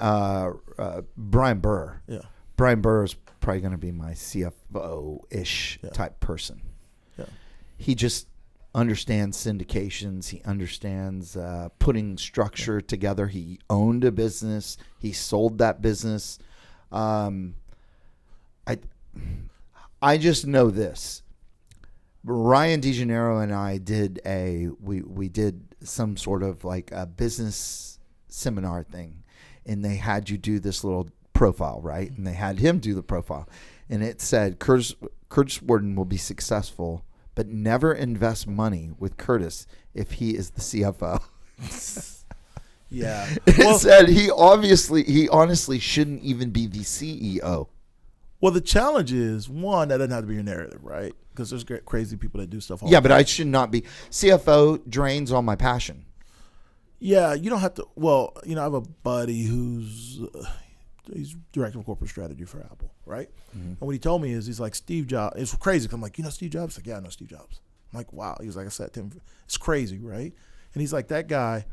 Brian Burr. Yeah. Brian Burr is probably going to be my CFO-ish type person. Yeah. He just understands syndications. He understands putting structure together. He owned a business. He sold that business. I just know this. Ryan DeGennaro and I did we did some sort of like a business seminar thing, and they had you do this little profile, right? And they had him do the profile, and it said Curtis Worden will be successful, but never invest money with Curtis if he is the CFO. Yeah. It said he honestly shouldn't even be the CEO. Well, the challenge is, one, that doesn't have to be your narrative, right? Because there's crazy people that do stuff all the time. But I should not be. CFO drains all my passion. Yeah, you don't have to. Well, I have a buddy who's he's director of corporate strategy for Apple, right? Mm-hmm. And what he told me is he's like, Steve Jobs. It's crazy. I'm like, Steve Jobs? He's like, yeah, I know Steve Jobs. I'm like, wow. He was like, I sat to him. It's crazy, right? And he's like, that guy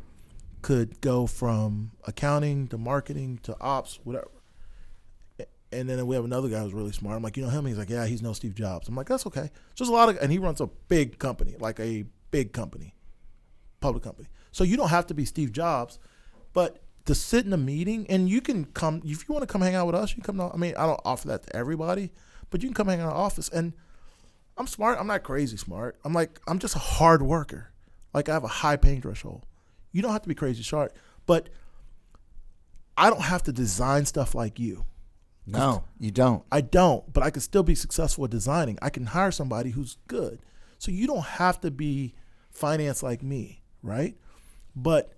could go from accounting to marketing to ops, whatever. And then we have another guy who's really smart. I'm like, you know him? He's like, yeah, he's no Steve Jobs. I'm like, that's okay. So there's a lot of, and he runs a big company, like a big company, public company. So you don't have to be Steve Jobs, but to sit in a meeting, and you can come, if you want to come hang out with us, you come. I mean, I don't offer that to everybody, but you can come hang out in our office. And I'm smart. I'm not crazy smart. I'm just a hard worker. Like, I have a high pain threshold. You don't have to be crazy smart, but I don't have to design stuff like you. No, you don't. I don't, but I can still be successful at designing. I can hire somebody who's good. So you don't have to be finance like me, right? But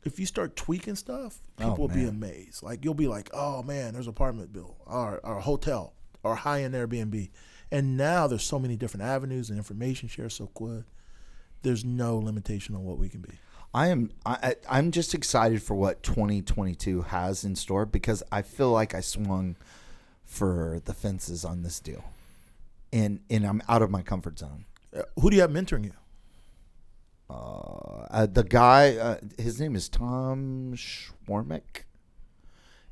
if you start tweaking stuff, people will be amazed. Like, you'll be like, oh, man, there's an apartment bill or a hotel or high-end Airbnb. And now there's so many different avenues and information share so quick. There's no limitation on what we can be. I'm just excited for what 2022 has in store, because I feel like I swung for the fences on this deal, and I'm out of my comfort zone. Who do you have mentoring you? The guy, his name is Tom Schwarmick.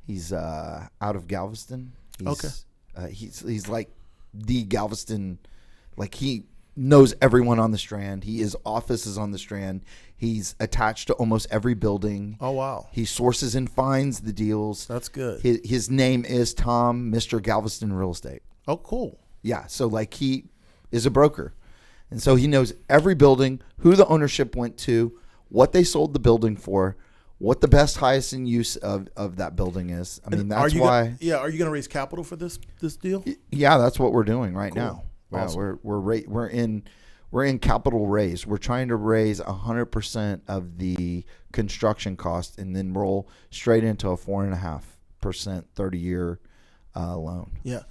He's out of Galveston. He's like the Galveston, like he knows everyone on the Strand. His office is on the Strand. He's attached to almost every building. Oh, wow. He sources and finds the deals. That's good. His name is Tom, Mr. Galveston Real Estate. Oh, cool. Yeah, so like he is a broker. And so he knows every building, who the ownership went to, what they sold the building for, what the best, highest in use of that building is. I mean, that's why. Are you going to raise capital for this deal? Yeah, that's what we're doing right now. Awesome. Yeah, we're in capital raise. We're trying to raise 100% of the construction cost and then roll straight into a 4.5% 30-year loan. Yeah.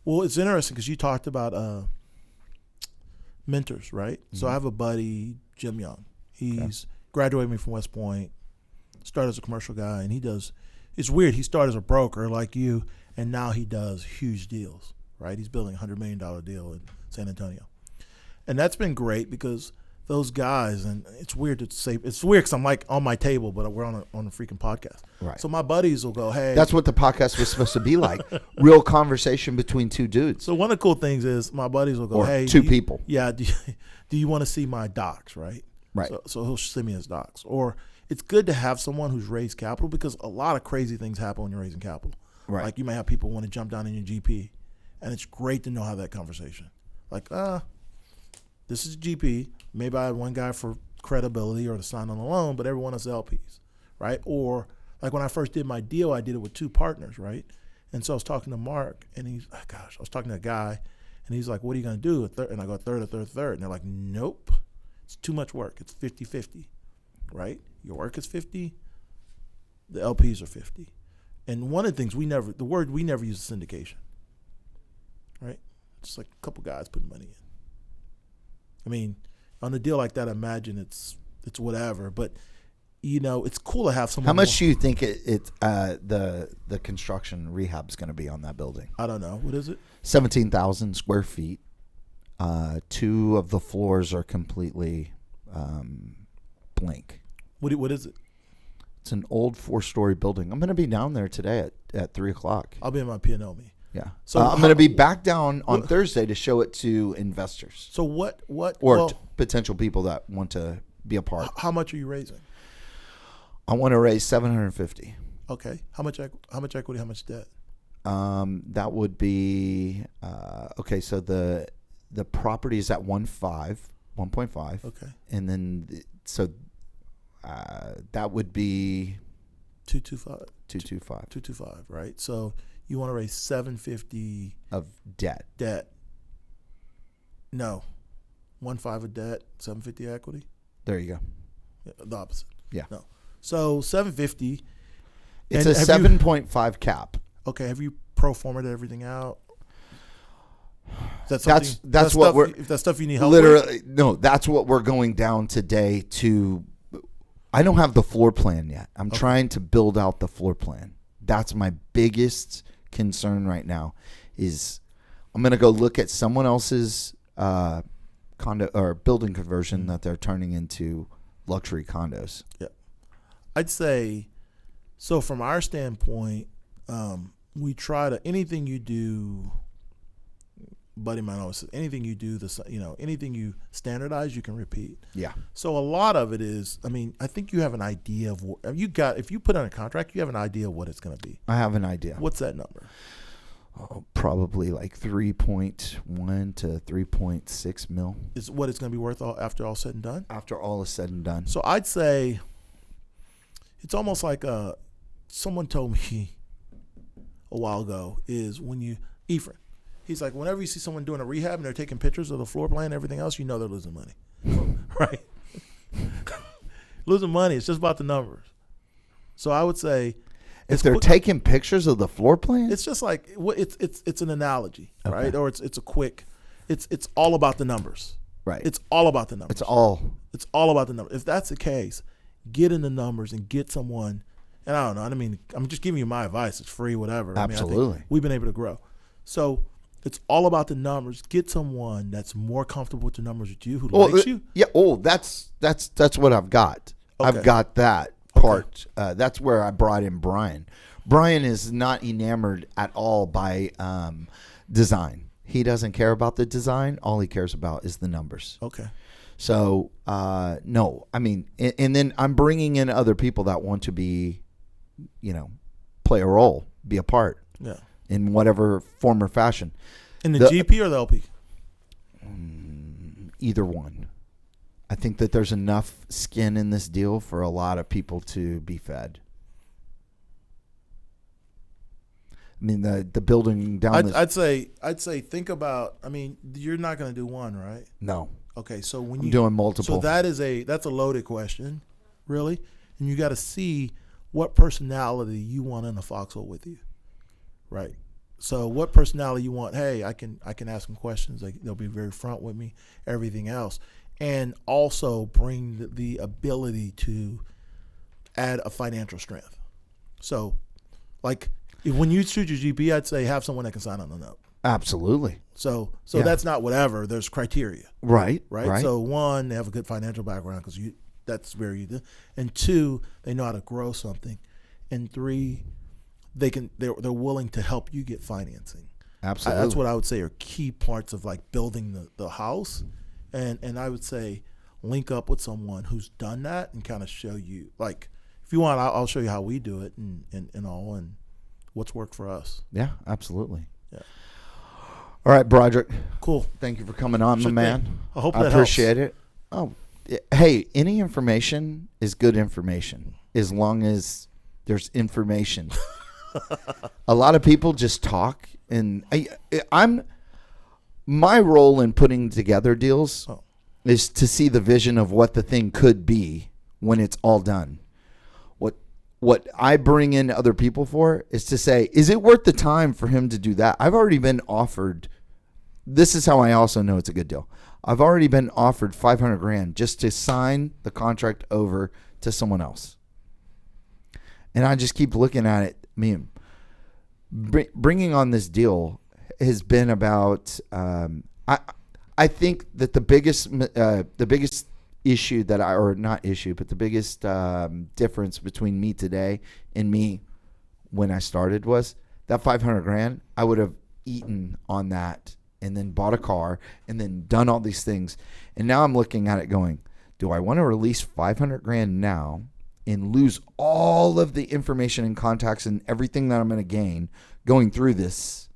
Well, it's interesting because you talked about mentors, right? Mm-hmm. So I have a buddy, Jim Young. He's graduated from West Point, started as a commercial guy, and it's weird. He started as a broker like you, and now he does huge deals, right? He's building a $100 million deal in San Antonio. And that's been great because those guys, and it's weird to say, it's weird because I'm like on my table, but we're on a freaking podcast. Right. So my buddies will go, hey. That's what the podcast was supposed to be like. Real conversation between two dudes. So one of the cool things is my buddies will go, or hey. two people. Yeah. Do you want to see my docs, right? Right. So he'll send me his docs. Or it's good to have someone who's raised capital because a lot of crazy things happen when you're raising capital. Right. Like you may have people want to jump down in your GP, and it's great to know how that conversation. Like, this is GP. Maybe I had one guy for credibility or to sign on the loan, but everyone is LPs, right? Or like when I first did my deal, I did it with two partners, right? And so I was talking to Mark, and I was talking to a guy, and he's like, what are you going to do? And I go, third. And they're like, nope. It's too much work. It's 50-50, right? Your work is 50. The LPs are 50. And one of the things we never use is syndication, right? Just like a couple guys putting money in. I mean, on a deal like that, imagine it's whatever. But, it's cool to have someone. How much do you think the construction rehab is going to be on that building? I don't know. What is it? 17,000 square feet. 2 of the floors are completely blank. What is it? It's an old 4-story building. I'm going to be down there today at 3:00. I'll be in my P&L meeting. Yeah. So I'm going to be back down on Thursday to show it to investors. So what? Or potential people that want to be a part. How much are you raising? I want to raise $750. Okay. How much equity? How much debt? That would be okay. So the property is at 1.5. Okay. And then that would be 225. 225. 225. Right. So you want to raise $750 of debt. No, 1.5 of debt, $750 equity. There you go. Yeah, the opposite. Yeah. No. So $750. It's a 7.5 cap. Okay. Have you pro forma'd everything out? Is that that's what we're. If that's stuff you need help literally, with? No, that's what we're going down today to. I don't have the floor plan yet. I'm trying to build out the floor plan. That's my biggest concern right now. Is I'm going to go look at someone else's condo or building conversion that they're turning into luxury condos. Yeah, I'd say. So from our standpoint, we try to anything you do. Buddy of mine always says, anything you do, anything you standardize, you can repeat. Yeah. So a lot of it is, I think you have an idea of what if you put on a contract, you have an idea of what it's going to be. I have an idea. What's that number? Probably like 3.1 to 3.6 mil. Is what it's going to be worth after all said and done? After all is said and done. So I'd say it's almost like someone told me a while ago is when Ephraim. He's like, whenever you see someone doing a rehab and they're taking pictures of the floor plan and everything else, you know they're losing money, right? Losing money. It's just about the numbers. So I would say, if they're taking pictures of the floor plan, it's just like it's an analogy, right? Or it's a quick. It's all about the numbers, right? It's all about the numbers. It's all about the numbers. If that's the case, get in the numbers and get someone. And I don't know. I'm just giving you my advice. It's free, whatever. Absolutely. I think we've been able to grow. So it's all about the numbers. Get someone that's more comfortable with the numbers with you, who likes you. Yeah. Oh, that's what I've got. Okay. I've got that part. That's where I brought in Brian. Brian is not enamored at all by design. He doesn't care about the design. All he cares about is the numbers. Okay. So, no, I mean, and then I'm bringing in other people that want to be, play a role, be a part in whatever form or fashion. In the GP or the LP? Either one. I think that there's enough skin in this deal for a lot of people to be fed. I mean, the building down. I'd say think about. I mean, you're not going to do one, right? No. Okay, so when I'm doing multiple. So that's a loaded question, really, and you got to see what personality you want in a foxhole with you, right? So what personality you want? Hey, I can ask them questions. They'll be very front with me. Everything else, and also bring the ability to add a financial strength. So, like. When you shoot your GP, I'd say have someone that can sign on the note. Absolutely. So that's not whatever. There's criteria. Right. So one, they have a good financial background because that's very easy. And two, they know how to grow something. And three, they're willing to help you get financing. Absolutely. That's what I would say are key parts of like building the house. And I would say link up with someone who's done that and kind of show you. Like if you want, I'll show you how we do it and all and what's worked for us. Yeah, absolutely. Yeah. All right, Broderick. Cool. Thank you for coming on, my man. I hope that appreciate helps. it. Oh, hey, any information is good information as long as there's information. A lot of people just talk, and my role in putting together deals is to see the vision of what the thing could be when it's all done. What I bring in other people for is to say, is it worth the time for him to do that? I've already been offered. This is how I also know it's a good deal. I've already been offered $500,000 just to sign the contract over to someone else. And I just keep looking at it. I mean, bringing on this deal has been about, I think that the biggest issue that the biggest difference between me today and me when I started was that $500,000. I would have eaten on that and then bought a car and then done all these things. And now I'm looking at it going, do I want to release $500,000 now and lose all of the information and contacts and everything that I'm going to gain going through this?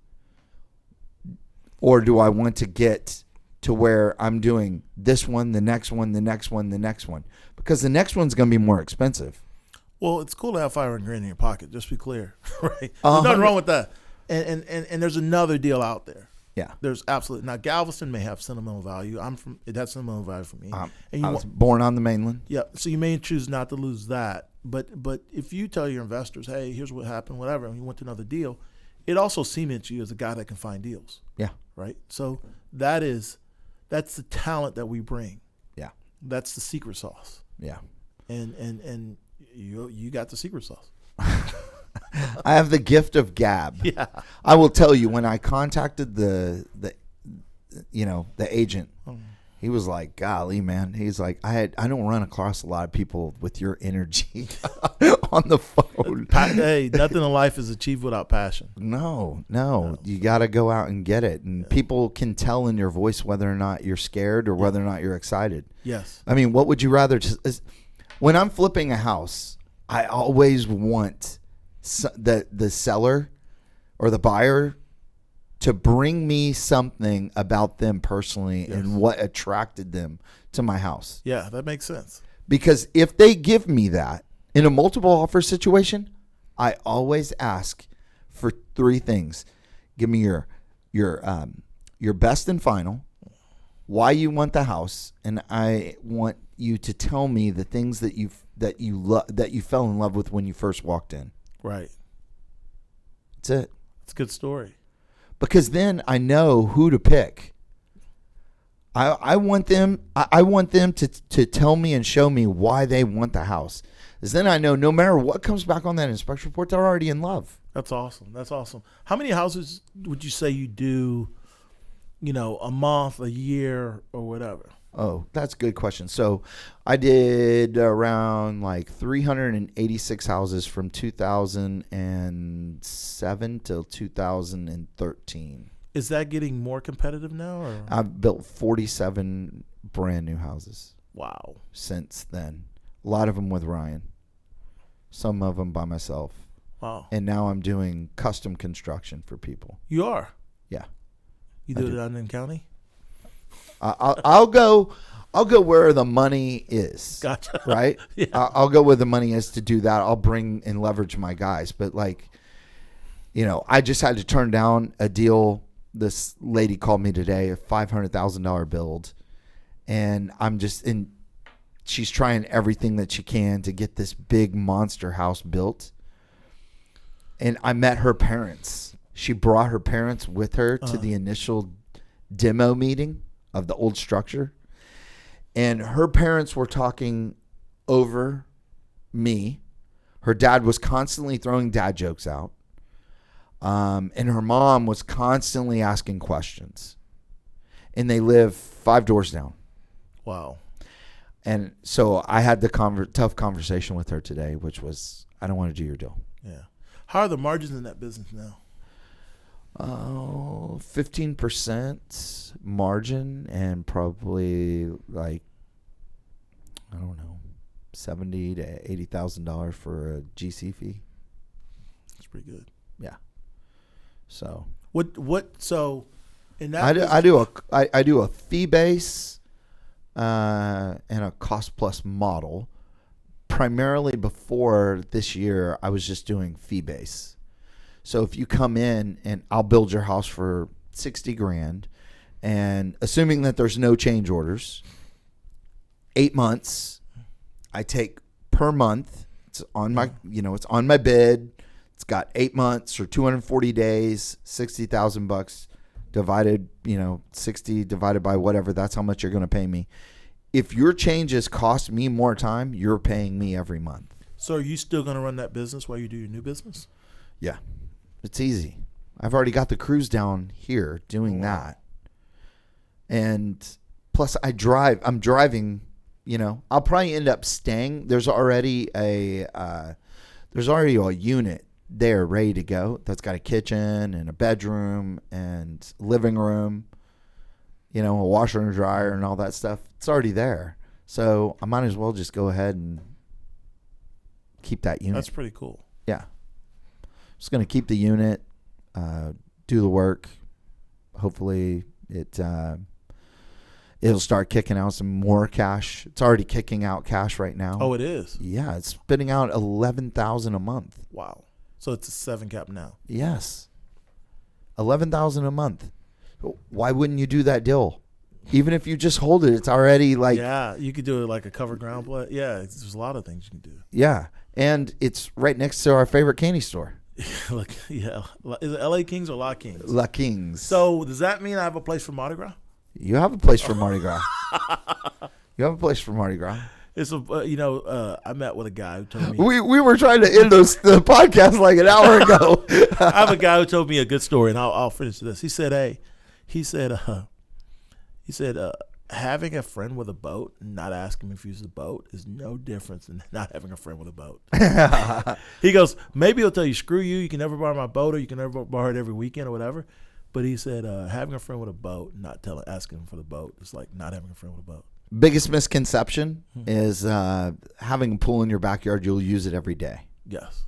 Or do I want to get to where I'm doing this one, the next one, the next one, the next one? Because the next one's going to be more expensive. Well, it's cool to have $500,000 in your pocket, just to be clear, right? There's nothing wrong with that. And there's another deal out there. Yeah. There's absolutely. Now, Galveston may have sentimental value. It has sentimental value for me. And I was born on the mainland. Yeah, so you may choose not to lose that. But if you tell your investors, hey, here's what happened, whatever, and you want to another deal, it also cements you as a guy that can find deals. Yeah. Right? So that's the talent that we bring. Yeah. That's the secret sauce. Yeah. And you got the secret sauce. I have the gift of gab. Yeah. I will tell you, when I contacted the agent, he was like, golly, man. He's like, I don't run across a lot of people with your energy on the phone. Hey, nothing in life is achieved without passion. No. You got to go out and get it. And people can tell in your voice whether or not you're scared or whether or not you're excited. Yes. I mean, what would you rather? When I'm flipping a house, I always want the seller or the buyer to bring me something about them personally and what attracted them to my house. Yeah, that makes sense. Because if they give me that in a multiple offer situation, I always ask for three things. Give me your best and final, why you want the house, and I want you to tell me the things that you fell in love with when you first walked in. Right. That's it. It's a good story. Because then I know who to pick. I want them to tell me and show me why they want the house. is then I know no matter what comes back on that inspection report, they're already in love. That's awesome. That's awesome. How many houses would you say you do, a month, a year, or whatever? Oh, that's a good question. So I did around like 386 houses from 2007 till 2013. Is that getting more competitive now? Or? I've built 47 brand new houses. Wow. Since then. A lot of them with Ryan. Some of them by myself. Wow. And now I'm doing custom construction for people. You are? Yeah. You do it out in county? I'll go where the money is. Gotcha. Right? Yeah. I'll go where the money is to do that. I'll bring and leverage my guys. But I just had to turn down a deal. This lady called me today, a $500,000 build. And she's trying everything that she can to get this big monster house built. And I met her parents. She brought her parents with her to the initial demo meeting of the old structure. And her parents were talking over me. Her dad was constantly throwing dad jokes out. And her mom was constantly asking questions. And they live 5 doors down. Wow. And so I had the tough conversation with her today, which was, I don't want to do your deal. Yeah. How are the margins in that business now? 15% margin and probably like, I don't know, $70,000 to $80,000 for a GC fee. That's pretty good. Yeah. So so in that I do a fee base and a cost plus model. Primarily before this year, I was just doing fee base. So if you come in and I'll build your house for $60,000, and assuming that there's no change orders, 8 months, I take per month. It's on my, it's on my bid. It's got 8 months or 240 days, $60,000 divided, 60 divided by whatever. That's how much you're going to pay me. If your changes cost me more time, you're paying me every month. So are you still going to run that business while you do your new business? Yeah. It's easy. I've already got the crews down here doing that. And plus I'm driving, I'll probably end up staying. There's already a unit there ready to go that's got a kitchen and a bedroom and living room, a washer and dryer and all that stuff. It's already there. So I might as well just go ahead and keep that unit. That's pretty cool. Yeah. Just going to keep the unit, do the work. Hopefully it'll start kicking out some more cash. It's already kicking out cash right now. Oh, it is? Yeah, it's spitting out $11,000 a month. Wow. So it's a 7 cap now. Yes. $11,000 a month. Why wouldn't you do that deal? Even if you just hold it, it's already like... Yeah, you could do it like a covered ground play. Yeah, there's a lot of things you can do. Yeah, and it's right next to our favorite candy store. Look, yeah. Is it LA Kings or La Kings? La Kings. So does that mean I have a place for Mardi Gras? You have a place for Mardi Gras. You have a place for Mardi Gras. It's I met with a guy who told me we were trying to end the podcast like an hour ago. I have a guy who told me a good story, and I'll finish this. He said, having a friend with a boat and not asking him if he uses a boat is no difference than not having a friend with a boat. He goes, maybe he'll tell you, screw you, you can never borrow my boat, or you can never borrow it every weekend or whatever. But he said, having a friend with a boat, not asking him for the boat, is like not having a friend with a boat. Biggest misconception is having a pool in your backyard, you'll use it every day. Yes.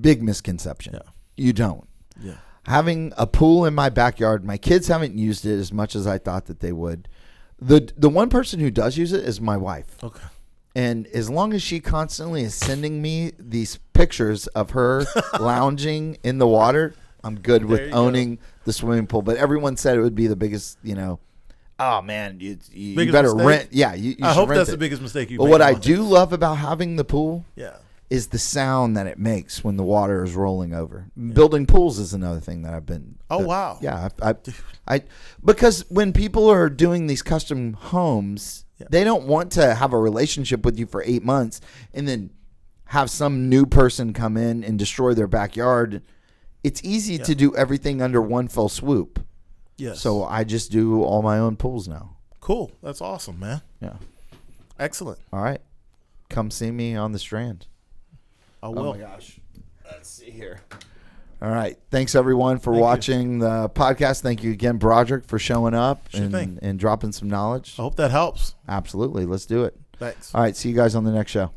Big misconception. Yeah. You don't. Yeah. Having a pool in my backyard, my kids haven't used it as much as I thought that they would. The one person who does use it is my wife. Okay. And as long as she constantly is sending me these pictures of her lounging in the water, I'm good with owning the swimming pool. But everyone said it would be the biggest, oh man, you better mistake? rent. Yeah, you I hope rent that's it. the biggest mistake you But make. what I do love about having the pool is the sound that it makes when the water is rolling over. Yeah. Building pools is another thing that I've been. Wow. Yeah, I because when people are doing these custom homes, They don't want to have a relationship with you for 8 months and then have some new person come in and destroy their backyard. It's easy to do everything under one fell swoop. Yes. So I just do all my own pools now. Cool. That's awesome, man. Yeah. Excellent. All right. Come see me on the Strand. I will. Oh my gosh. Let's see here. All right. Thanks everyone for watching the podcast. Thank you again, Broderick, for showing up and dropping some knowledge. I hope that helps. Absolutely. Let's do it. Thanks. All right. See you guys on the next show.